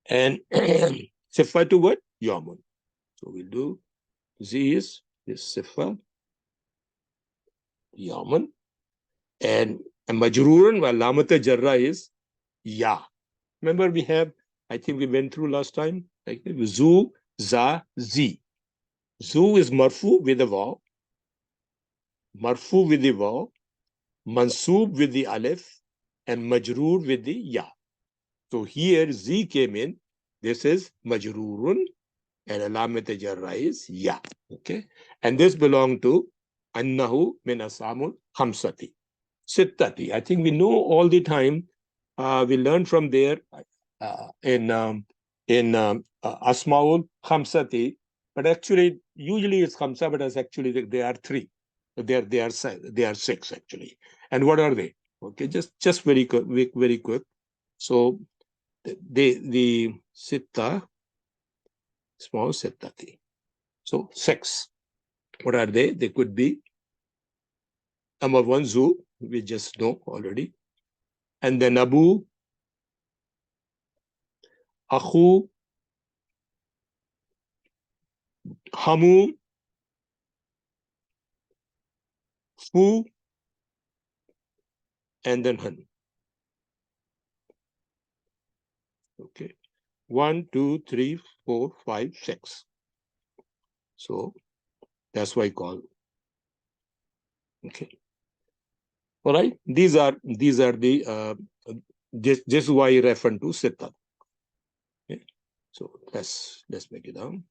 And Sifa to what? Yamun. So we'll do Z is Sifa, Yamun. And Majrurun, well, Lamata Jarra is Ya. Remember we have, I think we went through last time, like Zu, Za, Z. Zu is Marfu with the Vaw, Marfu with the Vaw, Mansoob with the Alif, and Majroor with the Ya. So here Z came in. This is Majrurun, and Alamat Jarra is Ya. Okay. And this belongs to Annahu min Asamul Hamsati. Sittati. I think we know all the time. We learn from there in Asmaul Khamsati, but actually, usually it's Khamsa, but it's actually they are three. They are six actually. And what are they? Okay, just very quick. So the Sitta, small Sittati. So six. What are they? They could be number one, Zu, we just know already. And then Abu, Akhu, Hamu, Fu, and then Han. Okay. 1, 2, 3, 4, 5, 6. So that's why I call. Okay. All right. These are the this is why I refer to Sitta. Okay. So let's make it down.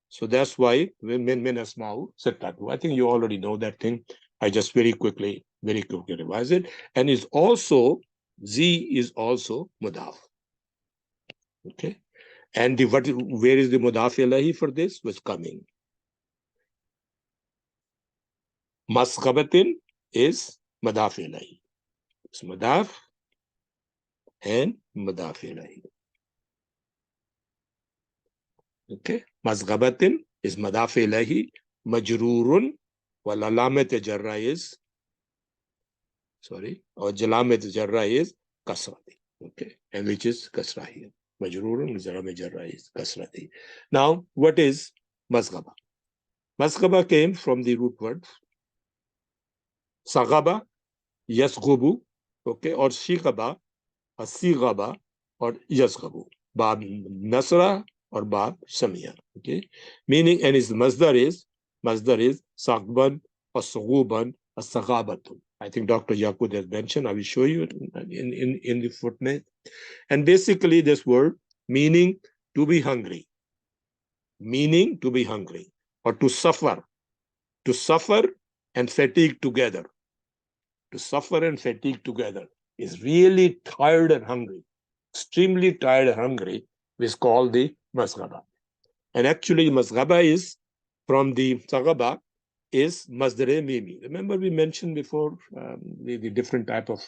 So that's why min asma'u Sittatu. I think you already know that thing. I just very quickly revise it. And is also Z is also mudaf. Okay. And where is the mudaf ilahi for this? Was coming. Masghabatin is mudaf ilahi. It's mudaf and mudaf ilahi. Okay. Masghabatin is mudaf ilahi. Majrurun wal alamat jarra is or jalamat jarra is kasrati. Okay. And which is kasra here. Majrurun jalamat jarra is kasrati. Now, what is masghaba? Masghaba came from the root word saghaba, yasghubu, okay, or shighaba, asigaba, or yasghabu. Bab nasra or bab samia. Okay. Meaning, and its masdar is saghban, or sughuban, or saghabatun. I think Dr. Yaqub has mentioned. I will show you in the footnote. And basically, this word meaning to be hungry, or to suffer and fatigue together. To suffer and fatigue together is really tired and hungry, extremely tired and hungry, is called the masghaba. And actually, masghaba is from the saghaba is masdare mimi. Remember we mentioned before the different type of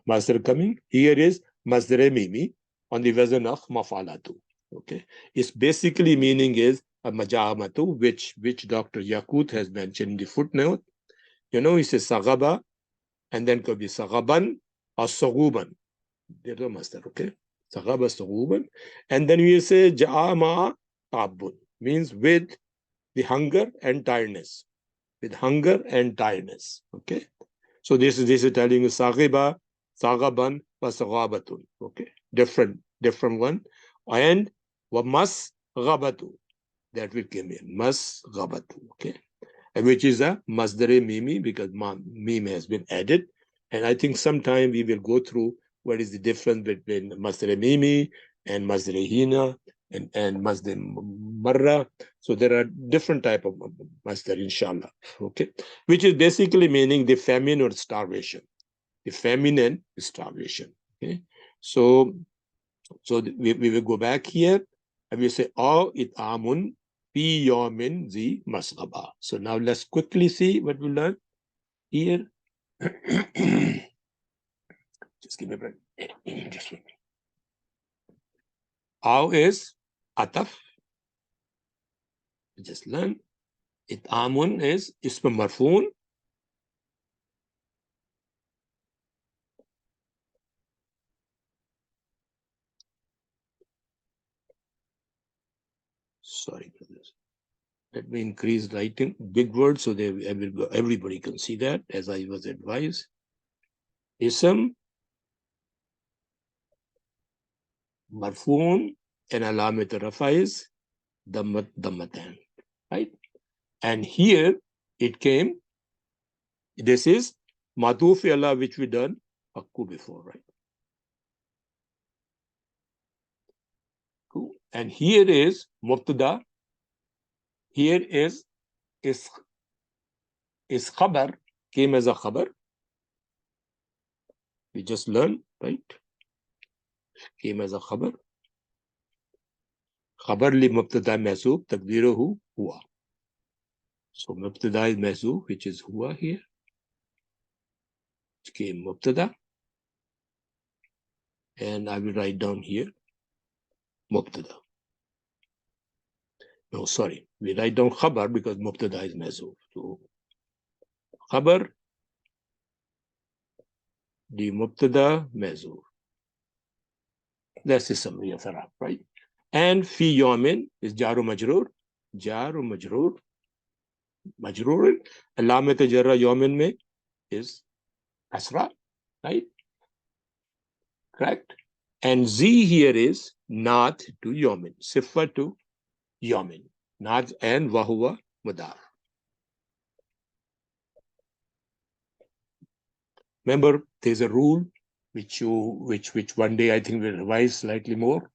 masdar coming. Here is masdare mimi on the wazn of mafalatu. Okay, its basically meaning is a majahamatu, which Dr. Yaqut has mentioned in the footnote. He says saghaba, and then could be saghaban or saghuban. They're the masdar. Okay, saghaba saghuban, and then we say ja'ama tabun, means with the hunger and tiredness. Okay. So this is telling you saghiba, saghaban, wasaghabatun. Okay. Different one. And wamas ghabatu. That will come in. Mas ghabatu. Okay. And which is a masdare mimi, because mim has been added. And I think sometime we will go through what is the difference between masdare mimi and masdare hina and masdar marra. So there are different type of masdar, inshallah. Okay, which is basically meaning the famine or starvation. The famine and starvation. Okay, so So we will go back here and we say, oh, it'amun fi yawmin zi masghaba. So now let's quickly see what we learned here. Just give me a break. Just wait. How is ataf? We just learn. It'amun is ism marfoon. Sorry for this. Let me increase writing big words so that everybody can see that, as I was advised. Ism marfoon and alamat rafa is dammatan, right? And here it came, this is Madhuf Allah, which we done Akku before, right? Cool. And here is Mubtada. Here is khabar, came as a khabar. We just learned, right? Came as a khabar. Khabar li Mubtada mahzoob, taqdiruhu huwa. So Mubtada is mahzoob, which is huwa here. It came Mubtada. And I will write down here Mubtada. No, sorry. We write down khabar because Mubtada is mahzoob. So khabar the Mubtada mahzoob. That's the summary of Arab, right? And fi yawmin is jaru majroor. Jaru majroor. Majroor. Alamat jarra yawmin mein is asra, right? Correct. And Z here is naat to yawmin. Sifa to yawmin. Naat and wahuwa mudaf. Remember, there's a rule which one day I think we'll revise slightly more.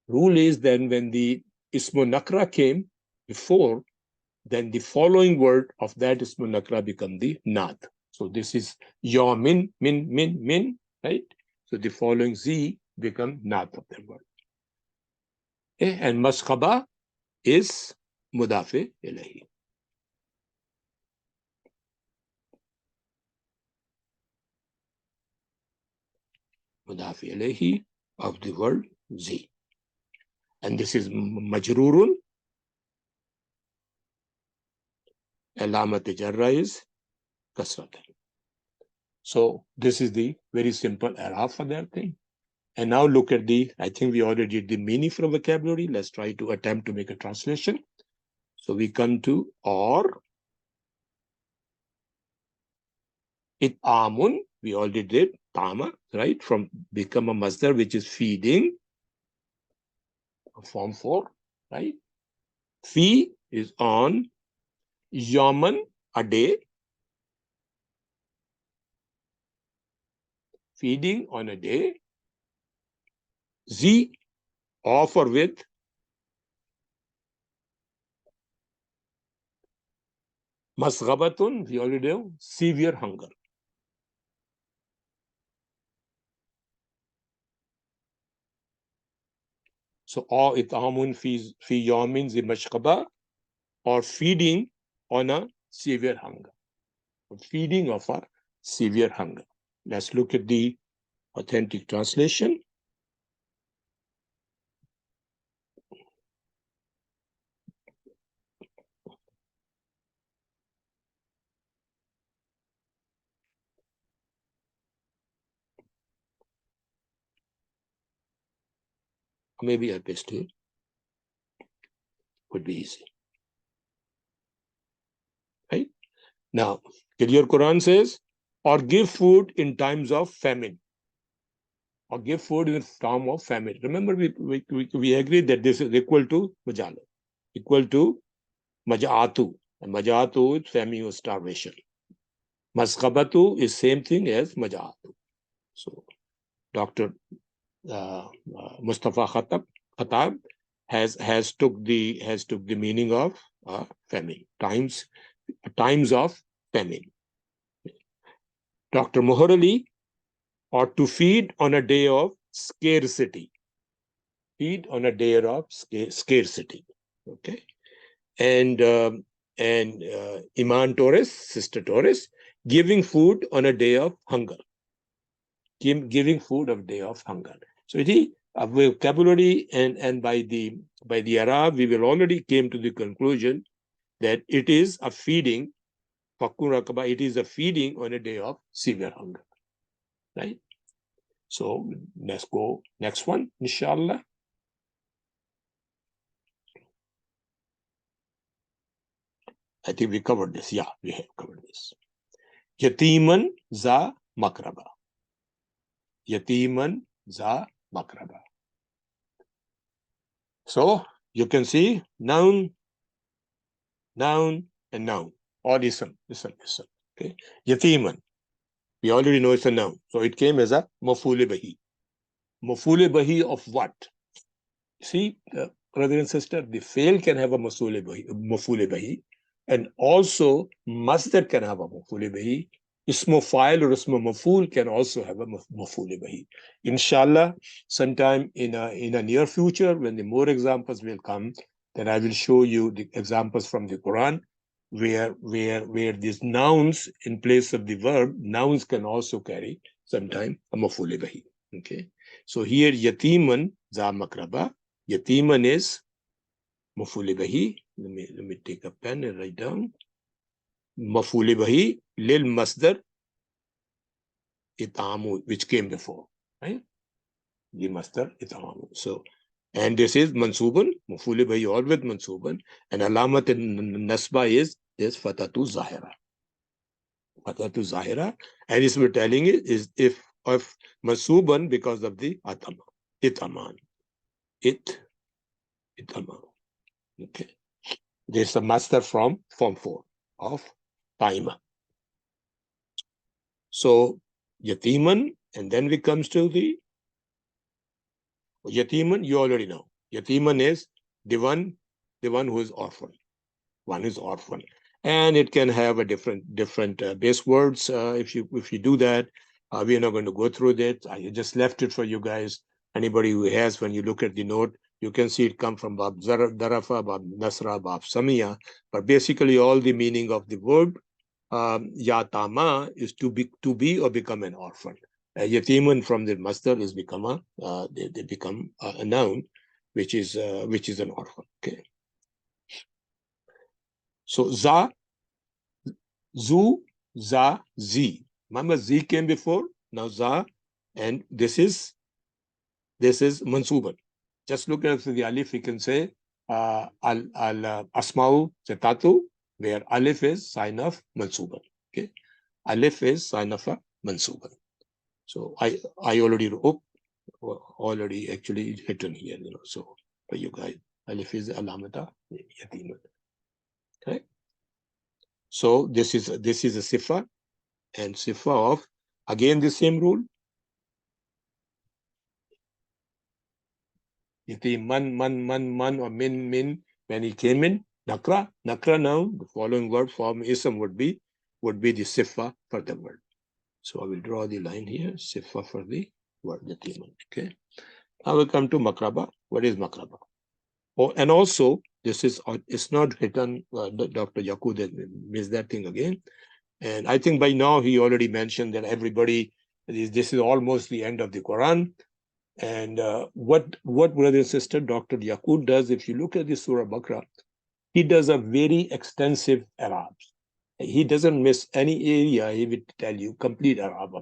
Rule is then when the ismu nakra came before, then the following word of that ismu nakra become the naat. So this is your min, right? So the following z become naat of that word. Okay? And maskhaba is mudafe ilahi. Mudafe ilahi of the word z. And this is majrurun. Alamat jarra is kasratan. So this is the very simple Arab for that thing. And now look at I think we already did the meaning from vocabulary. Let's try to attempt to make a translation. So we come to or. It'amun, we already did. Tama, right? From become a masdar, which is feeding. Form 4, right? Fi is on. Yaman, a day. Feeding on a day. Z, offer with. Masghabatun, we already do. Severe hunger. So, or it'amun fi yamin zi mashqaba, or feeding on a severe hunger. Feeding of a severe hunger. Let's look at the authentic translation. Maybe I paste it. Would be easy. Right? Now, your Quran says, or give food in times of famine. Or give food in the time of famine. Remember, we agreed that this is equal to majala, equal to maja'atu. And maja'atu is famine or starvation. Maskabatu is same thing as maja'atu. So, Dr. Mustafa Khattab has took the meaning of famine, times of famine. Dr. Muharali, or to feed on a day of scarcity. feed on a day of scarcity. Okay. And Iman Torres, Sister Torres, giving food on a day of hunger. Giving food on a day of hunger. So it is a vocabulary, and by the Arab, we will already came to the conclusion that it is a feeding, it is a feeding on a day of severe hunger. Right? So let's go next one, inshallah. I think we covered this. Yeah, we have covered this. Yatiman za makraba. Yatiman za makraba. So you can see noun, and noun. All ism. Okay. Yatiman. We already know it's a noun. So it came as a mafule bahi. Mafule bahi of what? See, brother and sister, the fail can have a mafule bahi, and also masdar can have a mafule bahi. Ismo file or ismo maful can also have a mafule bahi. Inshallah, sometime in a near future, when the more examples will come, then I will show you the examples from the Quran where these nouns in place of the verb, nouns can also carry sometime a mafule bahi. Okay, so here yatiman za makraba. Yatiman is mafule bahi. Let me take a pen and write down. Mafule bahi lil masdar itamu, which came before, right? The masdar itamu. So, and this is mansuban, mafule bahi always mansuban, and alamat nasba is fatatu zahira. Fatatu zahira, and this we're telling it is if of mansuban because of the atama, itaman, itaman. Okay, there's a master from form 4 of time. So yatiman, and then we comes to the yatiman. You already know yatiman is the one who is orphan. One is orphan, and it can have a different base words. If you do that, we are not going to go through that. I just left it for you guys. Anybody who has, when you look at the note, you can see it come from Bab Darafa, Bab Nasra, Bab Samiya. But basically, all the meaning of the word Yatama is to be or become an orphan. Yatiman from the masdar is become they become a noun, which is an orphan. Okay. So za, zu, za, zi. Remember zi came before. Now za, and this is mansuban. Just look at the alif. You can say al asma'u zetatu, where alif is sign of mansuban. Okay, alif is sign of a mansuban. So I already actually written here. So for you guys, alif is alamata yatiman. Okay. So this is a sifa, and sifa of again the same rule. Man or min when he came in nakra now the following word form ism would be the sifa for the word. So I will draw the line here, sifa for the word yatiman. Okay. Now we come to makraba. What is makraba? Oh, and also this is it's not written. Dr. Yaqub missed that thing again. And I think by now he already mentioned that everybody, this is almost the end of the Quran. And what brother and sister Dr. Yaqub does, if you look at the Surah Baqarah, he does a very extensive Arab. He doesn't miss any area. He will tell you complete Arab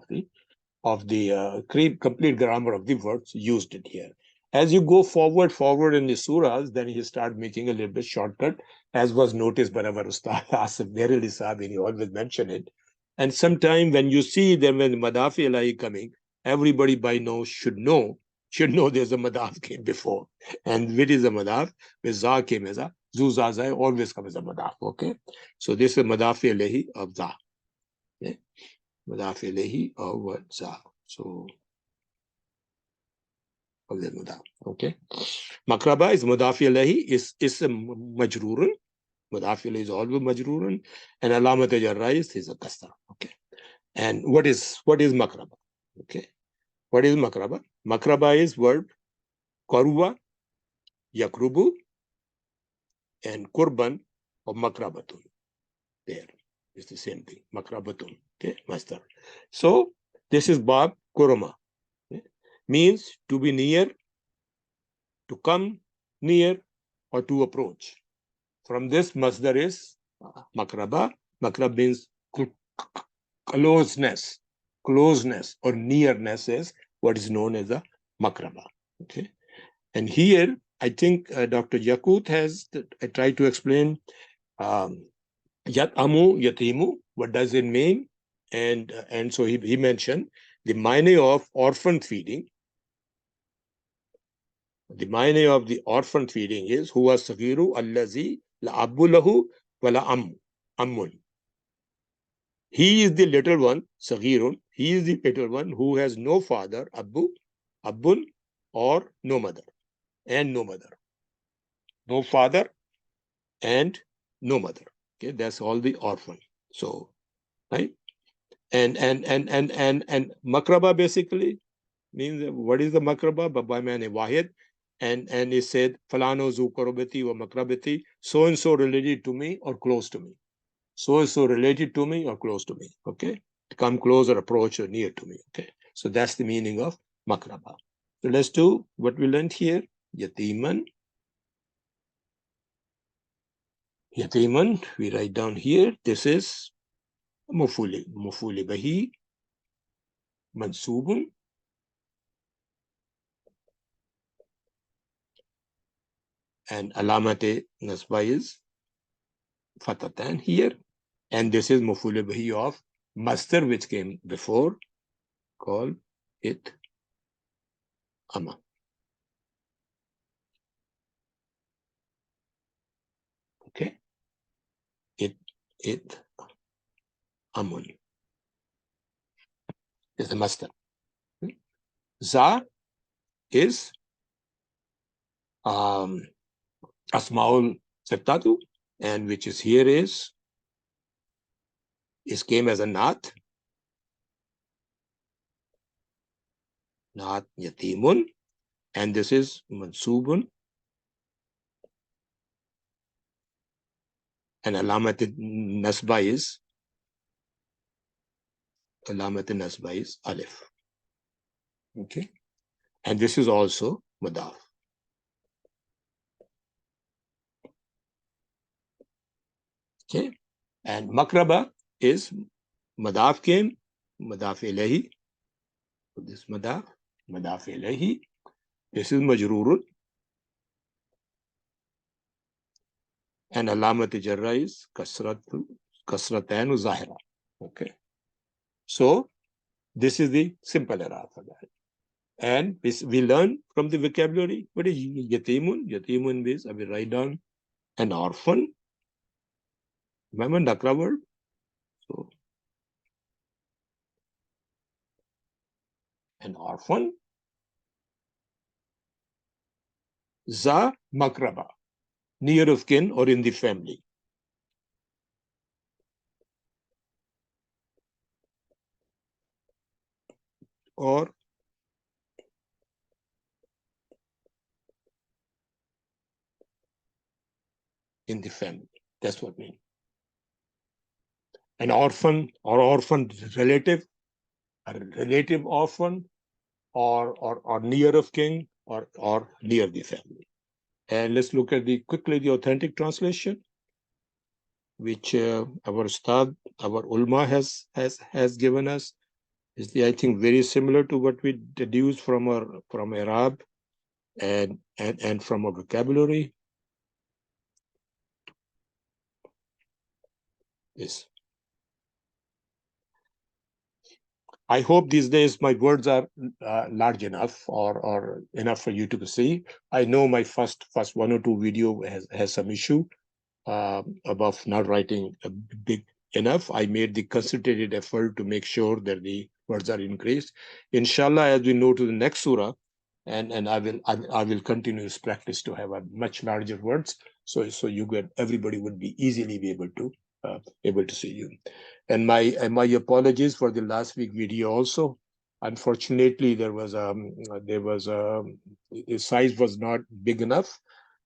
of the complete grammar of the words used it here. As you go forward in the surahs, then he start making a little bit shortcut, as was noticed by our Ustad Asif Berili Sahib, and he always mention it. And sometime when you see them, when Madafi Ilahi coming, everybody by now should know there's a Madaf came before. And what is a Madaf? Where Za came as a Zuzazai always comes as a Madaf. Okay. So this is Madafi Ilahi of Za. Okay. Mudaf ilayhi or za. So okay. Makraba is mudaf ilayhi is majrurun. Mudaf ilayhi is always majrurun, and alamat jarra is a kasra. Okay. And what is makraba? Okay. What is makraba? Makraba is verb karuba yakrubu, and kurban or makrabatun. There, it's the same thing, makrabatun. Okay, master. So this is bab kurma. Okay? Means to be near, to come near, or to approach. From this, masdar is makraba. Makrab means closeness. Closeness or nearness is what is known as a makraba. Okay. And here, I think Dr. Yakut has, I tried to explain yatamu, yatimu, what does it mean? And so he mentioned the meaning of orphan feeding. The meaning of the orphan feeding is huwa sagiru allazi la abulahu wala ammun. He is the little one, sagirun. He is the little one who has no father, abun, or no mother, and no mother. No father and no mother. Okay, that's all the orphan. So, right? And makraba basically means, what is the makraba? Baba man wahid. And he said, falano zu korobati wa makrabati, so and so related to me or close to me. So and so related to me or close to me. Okay. Come close or approach or near to me. Okay. So that's the meaning of makraba. So let's do what we learned here. Yatiman. Yatiman, we write down here. This is mufuli. Mufuli bahi. Mansubun. And alamate nasba is fatatan here. And this is mufuli bahi of master, which came before, called it ama. Okay. It amun is the master. Za is asmaul settatu, and which is here is came as a naat yatimun, and this is mansubun, and alamat nasba is alif. Okay, and this is also madaf. Okay, and makraba is madaf came, madaf ilahi. So this madaf ilahi. This is majrurun, and alamat jarra is kasratan zahira. Okay, so this is the simple error for that. And we learn from the vocabulary. What is yatimun? Yatimun means, I will write down an orphan. Remember Nakra word? So, an orphan. Za makraba, near of kin or in the family. Or in the family. That's what I mean. An orphan or orphan relative, a relative orphan, or near of kin, or near the family. And let's look at quickly the authentic translation, which our Ustad, our ulma has given us. Is I think very similar to what we deduced from Arab and from our vocabulary. Yes. I hope these days my words are large enough or enough for you to see. I know my first 1 or 2 video has some issue about not writing big enough. I made the concentrated effort to make sure that the words are increased. Inshallah, as we know to the next surah, and I will continue this practice to have a much larger words, so you everybody would be easily be able to see you. And my apologies for the last week video also. Unfortunately, the size was not big enough.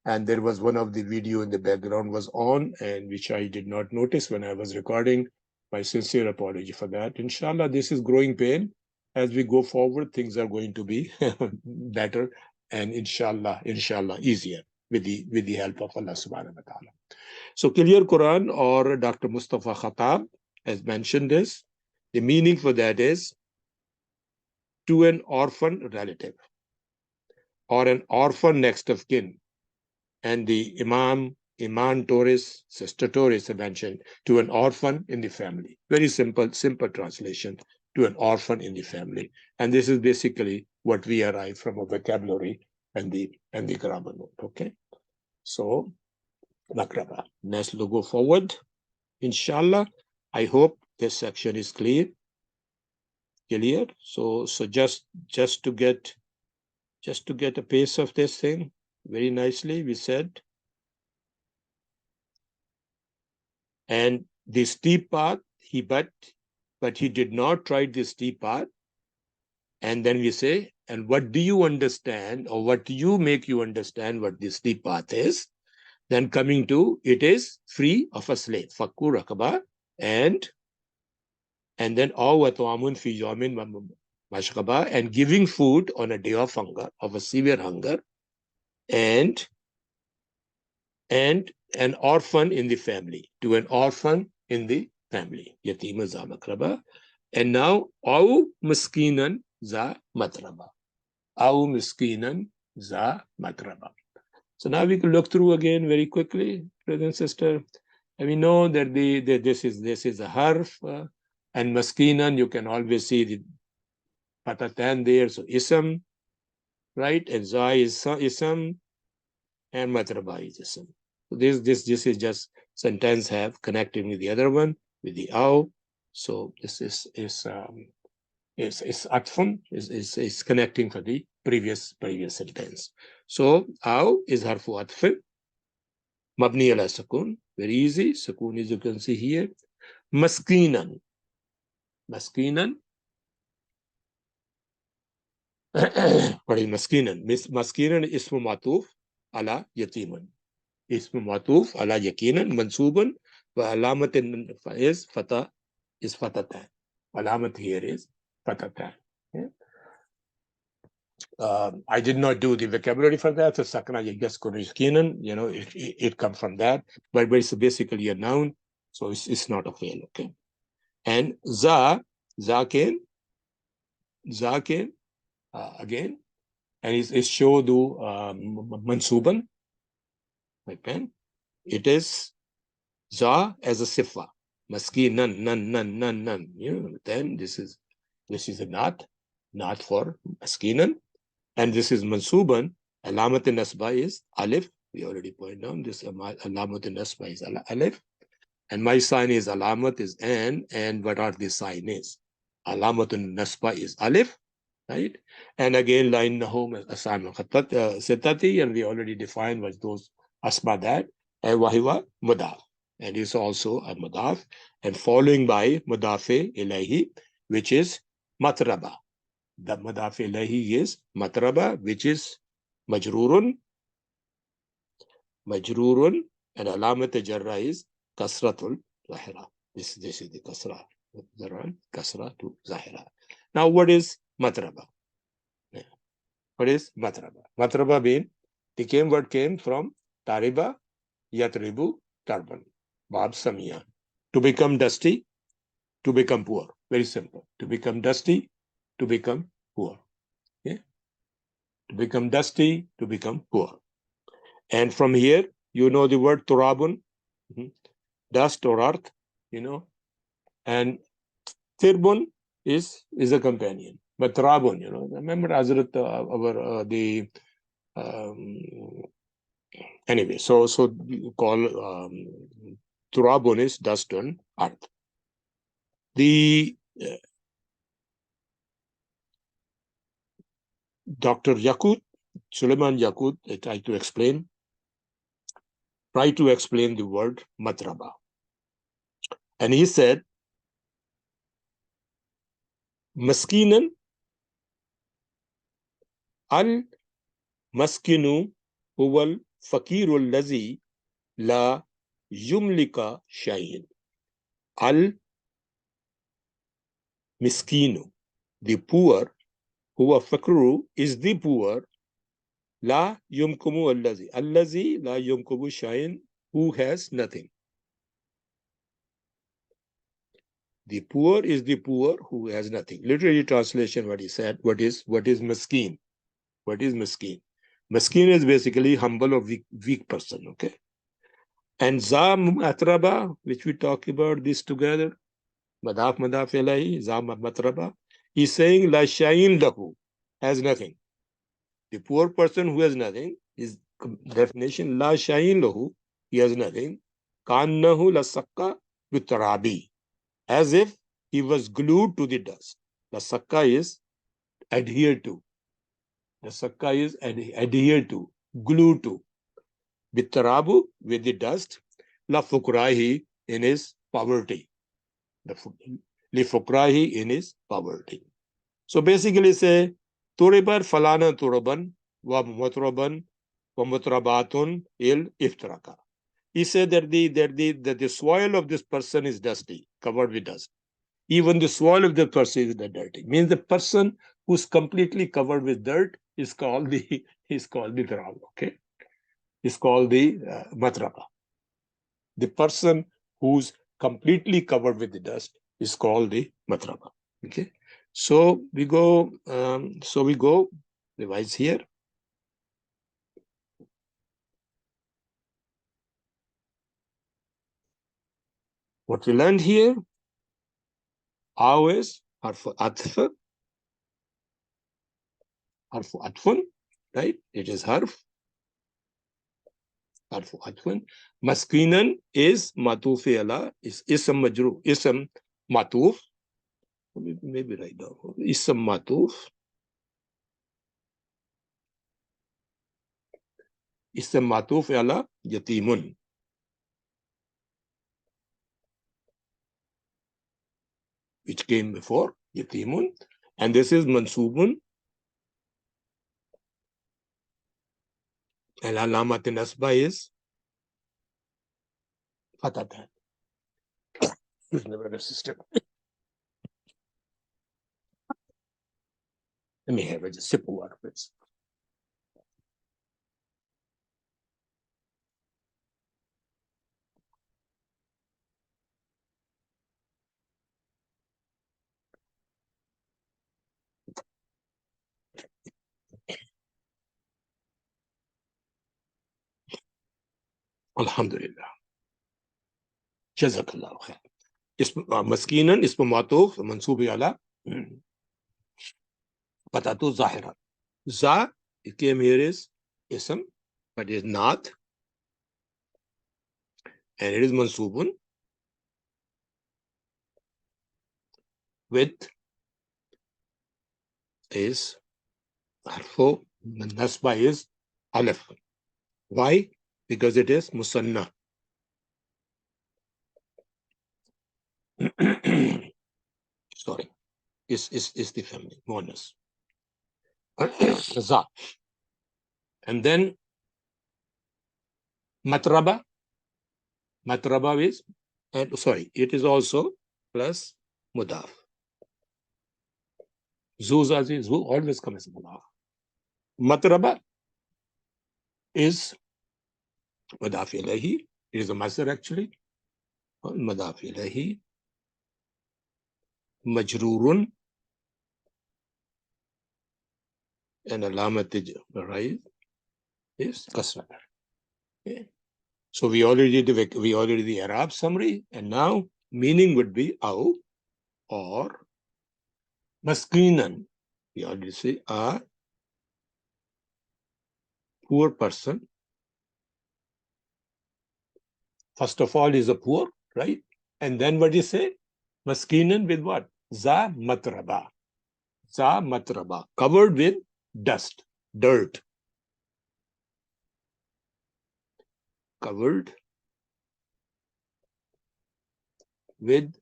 And there was one of the video in the background was on, and which I did not notice when I was recording. My sincere apology for that. Inshallah, this is growing pain. As we go forward, things are going to be better, and inshallah, easier with the help of Allah subhanahu wa ta'ala. So Clear Quran, or Dr. Mustafa Khattab has mentioned this. The meaning for that is to an orphan relative or an orphan next of kin. And the Iman Torres, Sister Torres mentioned, to an orphan in the family. Very simple translation, to an orphan in the family. And this is basically what we arrive from a vocabulary and the grammar note. Okay. So Makraba. Let's go forward. Inshallah. I hope this section is clear. So just to get a pace of this thing very nicely, we said. And the steep path, but he did not try the steep path. And then we say, and what do you understand, or what do you make you understand what the steep path is? Then coming to, it is free of a slave, fakku rakaba, and then awatwamun fi yawmin mashkaba, and giving food on a day of hunger, of a severe hunger, and an orphan in the family, to an orphan in the family, yatima za makraba. And now, au miskinan za matraba. Au miskinan za matraba. So now we can look through again very quickly, brother and sister. And we know that this is a harf, and miskinan, you can always see the patatan there, so ism, right? And za is ism, and matraba is ism. So this is just sentence have connected with the other one, with the aw. So this is atfun, is connecting for the previous sentence. So aw is harfu atf, mabni ala sukun, very easy. Sukun is, you can see here. Maskinan. What is maskinan? Maskinan ismu matuf ala yatiman. Ismu matuf ala yakinan mansuban wa alamat is fata, is fatatan. Alamat here is fatatan. Okay. I did not do the vocabulary for that. So sakna yagas miskinan, it comes from that, but it's basically a noun, so it's not a fail. Okay. And zakin again, and it's shodu mansuban. My pen. It is za as a sifa. Maskinan, none. Then this is a not for maskinan. And this is mansuban. Alamat nasba is alif. We already pointed out this alamat nasba is alif. And my sign is alamat is an, and what are the sign is? Alamat nasba is alif, right? And again, line nahum assignment sitati, and we already defined what those asma that, and wahiwa mudaf. And it's also a mudaf, and following by mudafe ilahi, which is matraba. The mudaf ilahi is matraba, which is majrurun, and alamat jarra is kasratul zahira. This is the kasra to zahira. Now, what is matraba? What is matraba? Matraba being the word came from tariba, yatribu, turban, bab samia. To become dusty, to become poor. Very simple. To become dusty, to become poor. Okay? To become dusty, to become poor. And from here, you know the word turabun, dust or earth, and tirbun is a companion. But turabun, remember Hazrat, anyway, so call turabun is dust and earth. The Dr. Suleiman Yaqut, tried to explain the word matraba. And he said, maskinan al maskinu huwal fakirul lazi la yumlika shayin. Al miskinu, the poor, huwa fakru is the poor, la yumkumu allazi. Allazi la yumkumu shayin, who has nothing. The poor is the poor who has nothing. Literary translation, what he said, what is miskin? What is miskin? Miskin is basically humble or weak person, okay? And za matraba, which we talk about this together, madaf ilahi, za matraba, he's saying la shayin lahu, has nothing. The poor person who has nothing, his definition, la shayin lahu, he has nothing. Kannahu la sakka bitarabi, as if he was glued to the dust. The sakka is adhered to. The sakka is adhered to, glued to. Bitarabu, with the dust. La fukrahi, in his poverty. Li fukrahi, in his poverty. So basically say, turibar falana turaban wa mutraban wa mutrabatun il iftaraka. He said that the soil of this person is dusty, covered with dust. Even the soil of the person is dirty. Means the person who's completely covered with dirt is called the tarab, okay? Is called the matraba. The person who's completely covered with the dust is called the matraba. Okay. So we go. Revise here. What we learned here. Aw is harfu atf. Harfu atfun, right? It is harf. Harfu atfun. Maskinan is matufi ala, is ism majru, ism matuf. Maybe write down. Ism matuf. Ism matuf ala yatimun. Which came before yatimun. And this is mansubun. And alamat nasba is fatatan. It's never a system. Let me have a sip of water, please. Alhamdulillah. Jazakallah khair. Maskinan ism matuf mansubi ala fatatu zahira. Za, it came here is ism, but it is not. And it is mansubun with is harfu nasba is alif. Why? Because it is musanna. Sorry, is the family bonus. Za. And then matraba. Matraba is, and sorry, it is also plus mudaf. Zuzazi, zu always comes as mudaf. Matraba is mudaf ilahi. It is a masdar actually. Mudaf ilahi. Majrurun. And alamat right is kasra. Okay. So we already did the Arab summary, and now meaning would be aw or maskinan. We already say a poor person. First of all is a poor, right? And then what do you say? Maskinan with what? Za matraba. Za matraba. Covered with dust, dirt. Covered with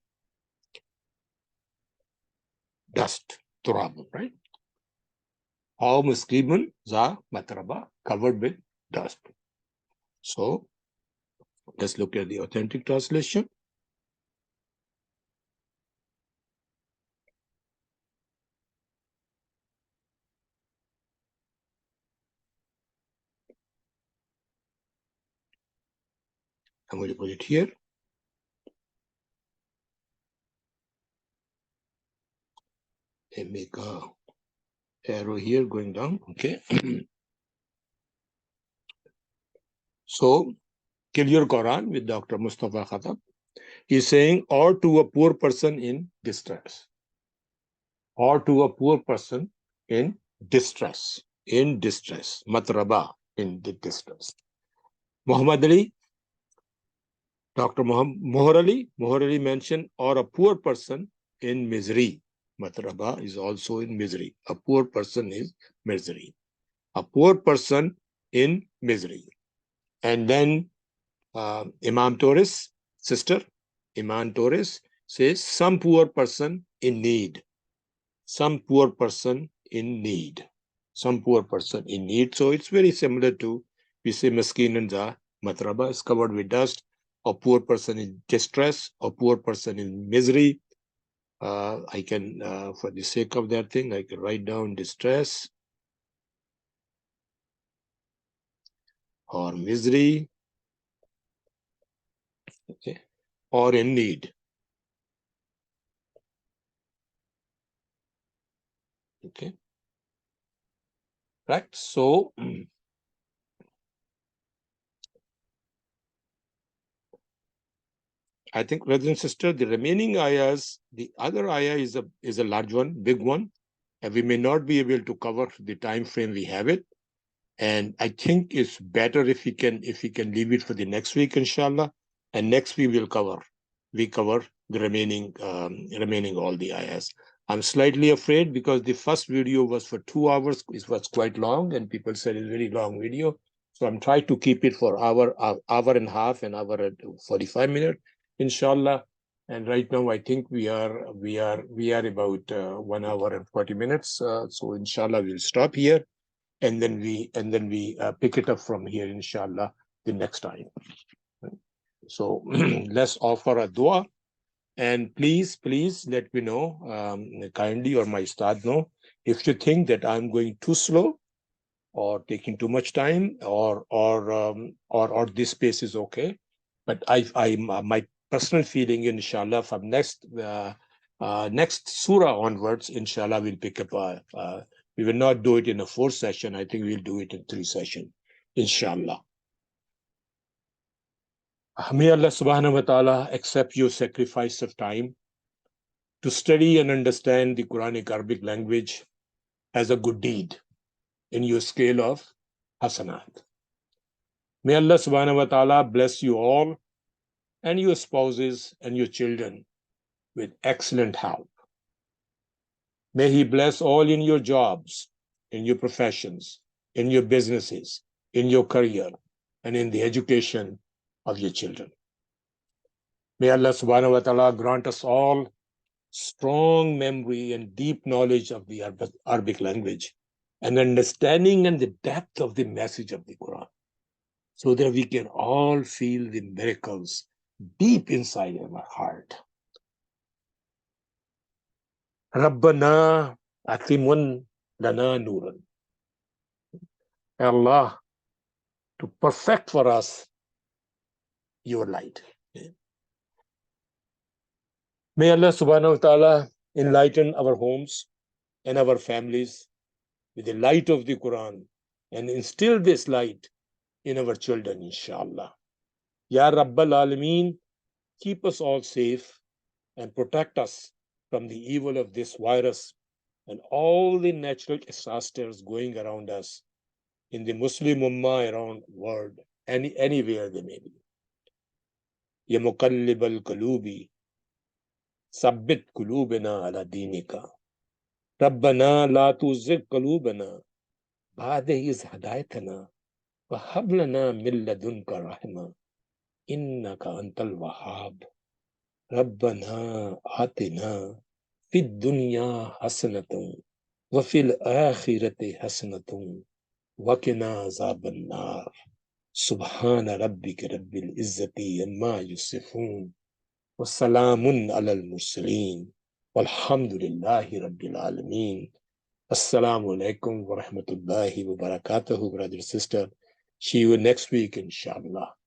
dust. Turab, right? How maskinan za matraba. Covered with dust. So let's look at the authentic translation. I'm going to put it here. And make a arrow here going down. Okay. So, Kill Your Quran with Dr. Mustafa Khatab. He's saying, or to a poor person in distress. Or to a poor person in distress. In distress. Matraba, in distress. Muhammad Ali, Dr. Mohar Ali mentioned, or a poor person in misery. Matraba is also in misery. A poor person is misery. A poor person in misery. And then Imam Torres, sister, Imam Torres says, some poor person in need. Some poor person in need. Some poor person in need. So it's very similar to, we say, Maskin and Za, Matraba is covered with dust. A poor person in distress, a poor person in misery. I can, for the sake of that thing, I can write down distress or misery, okay, or in need. Okay, right? So, I think, brothers and sisters, the remaining ayahs, the other ayah is a large one, big one, and we may not be able to cover the time frame we have it. And I think it's better if we can leave it for the next week, inshallah. And next week we cover the remaining all the ayahs. I'm slightly afraid because the first video was for 2 hours. It was quite long, and people said it's a very long video. So I'm trying to keep it for hour and a half, an hour and 45 minutes, inshallah. And right now, I think we are about 1 hour and 40 minutes. So inshallah, we'll stop here, and then we pick it up from here, inshallah, the next time. So let's offer a dua, and please let me know kindly, or my ustad know, if you think that I'm going too slow or taking too much time, or this pace is okay. But I my personal feeling, inshallah, from next surah onwards, inshallah, we'll pick up we will not do it in a 4 session. I think we'll do it in 3 sessions, inshallah. May Allah subhanahu wa ta'ala accept your sacrifice of time to study and understand the Quranic Arabic language as a good deed in your scale of hasanat. May Allah subhanahu wa ta'ala bless you all and your spouses and your children with excellent health. May He bless all in your jobs, in your professions, in your businesses, in your career, and in the education of your children. May Allah subhanahu wa ta'ala grant us all strong memory and deep knowledge of the Arabic language, and understanding and the depth of the message of the Quran, so that we can all feel the miracles deep inside our heart. Rabbana atimun lana nuran. Allah, to perfect for us your light. May Allah subhanahu wa ta'ala enlighten our homes and our families with the light of the Quran, and instill this light in our children, inshallah. Ya Rabbal Alameen, keep us all safe and protect us from the evil of this virus and all the natural disasters going around us in the Muslim Ummah around the world, anywhere they may be. Ya Muqallib al-Qulubi, Sabbit Qulubana ala Dinika. Rabbana la tuzigh qulubana ba'da iz hadaytana wa hab lana min ladunka rahma innaka antal wahhab. Rabbana atina fid dunya hasanatan wa fil akhirati hasanatan wa qina azaban nar. سبحان ربک رب العزت عما یصفون وسلام علی المرسلین والحمد للہ رب العالمین. السلام علیکم ورحمۃ اللہ وبرکاتہ, brother sister. See you next week, inshallah.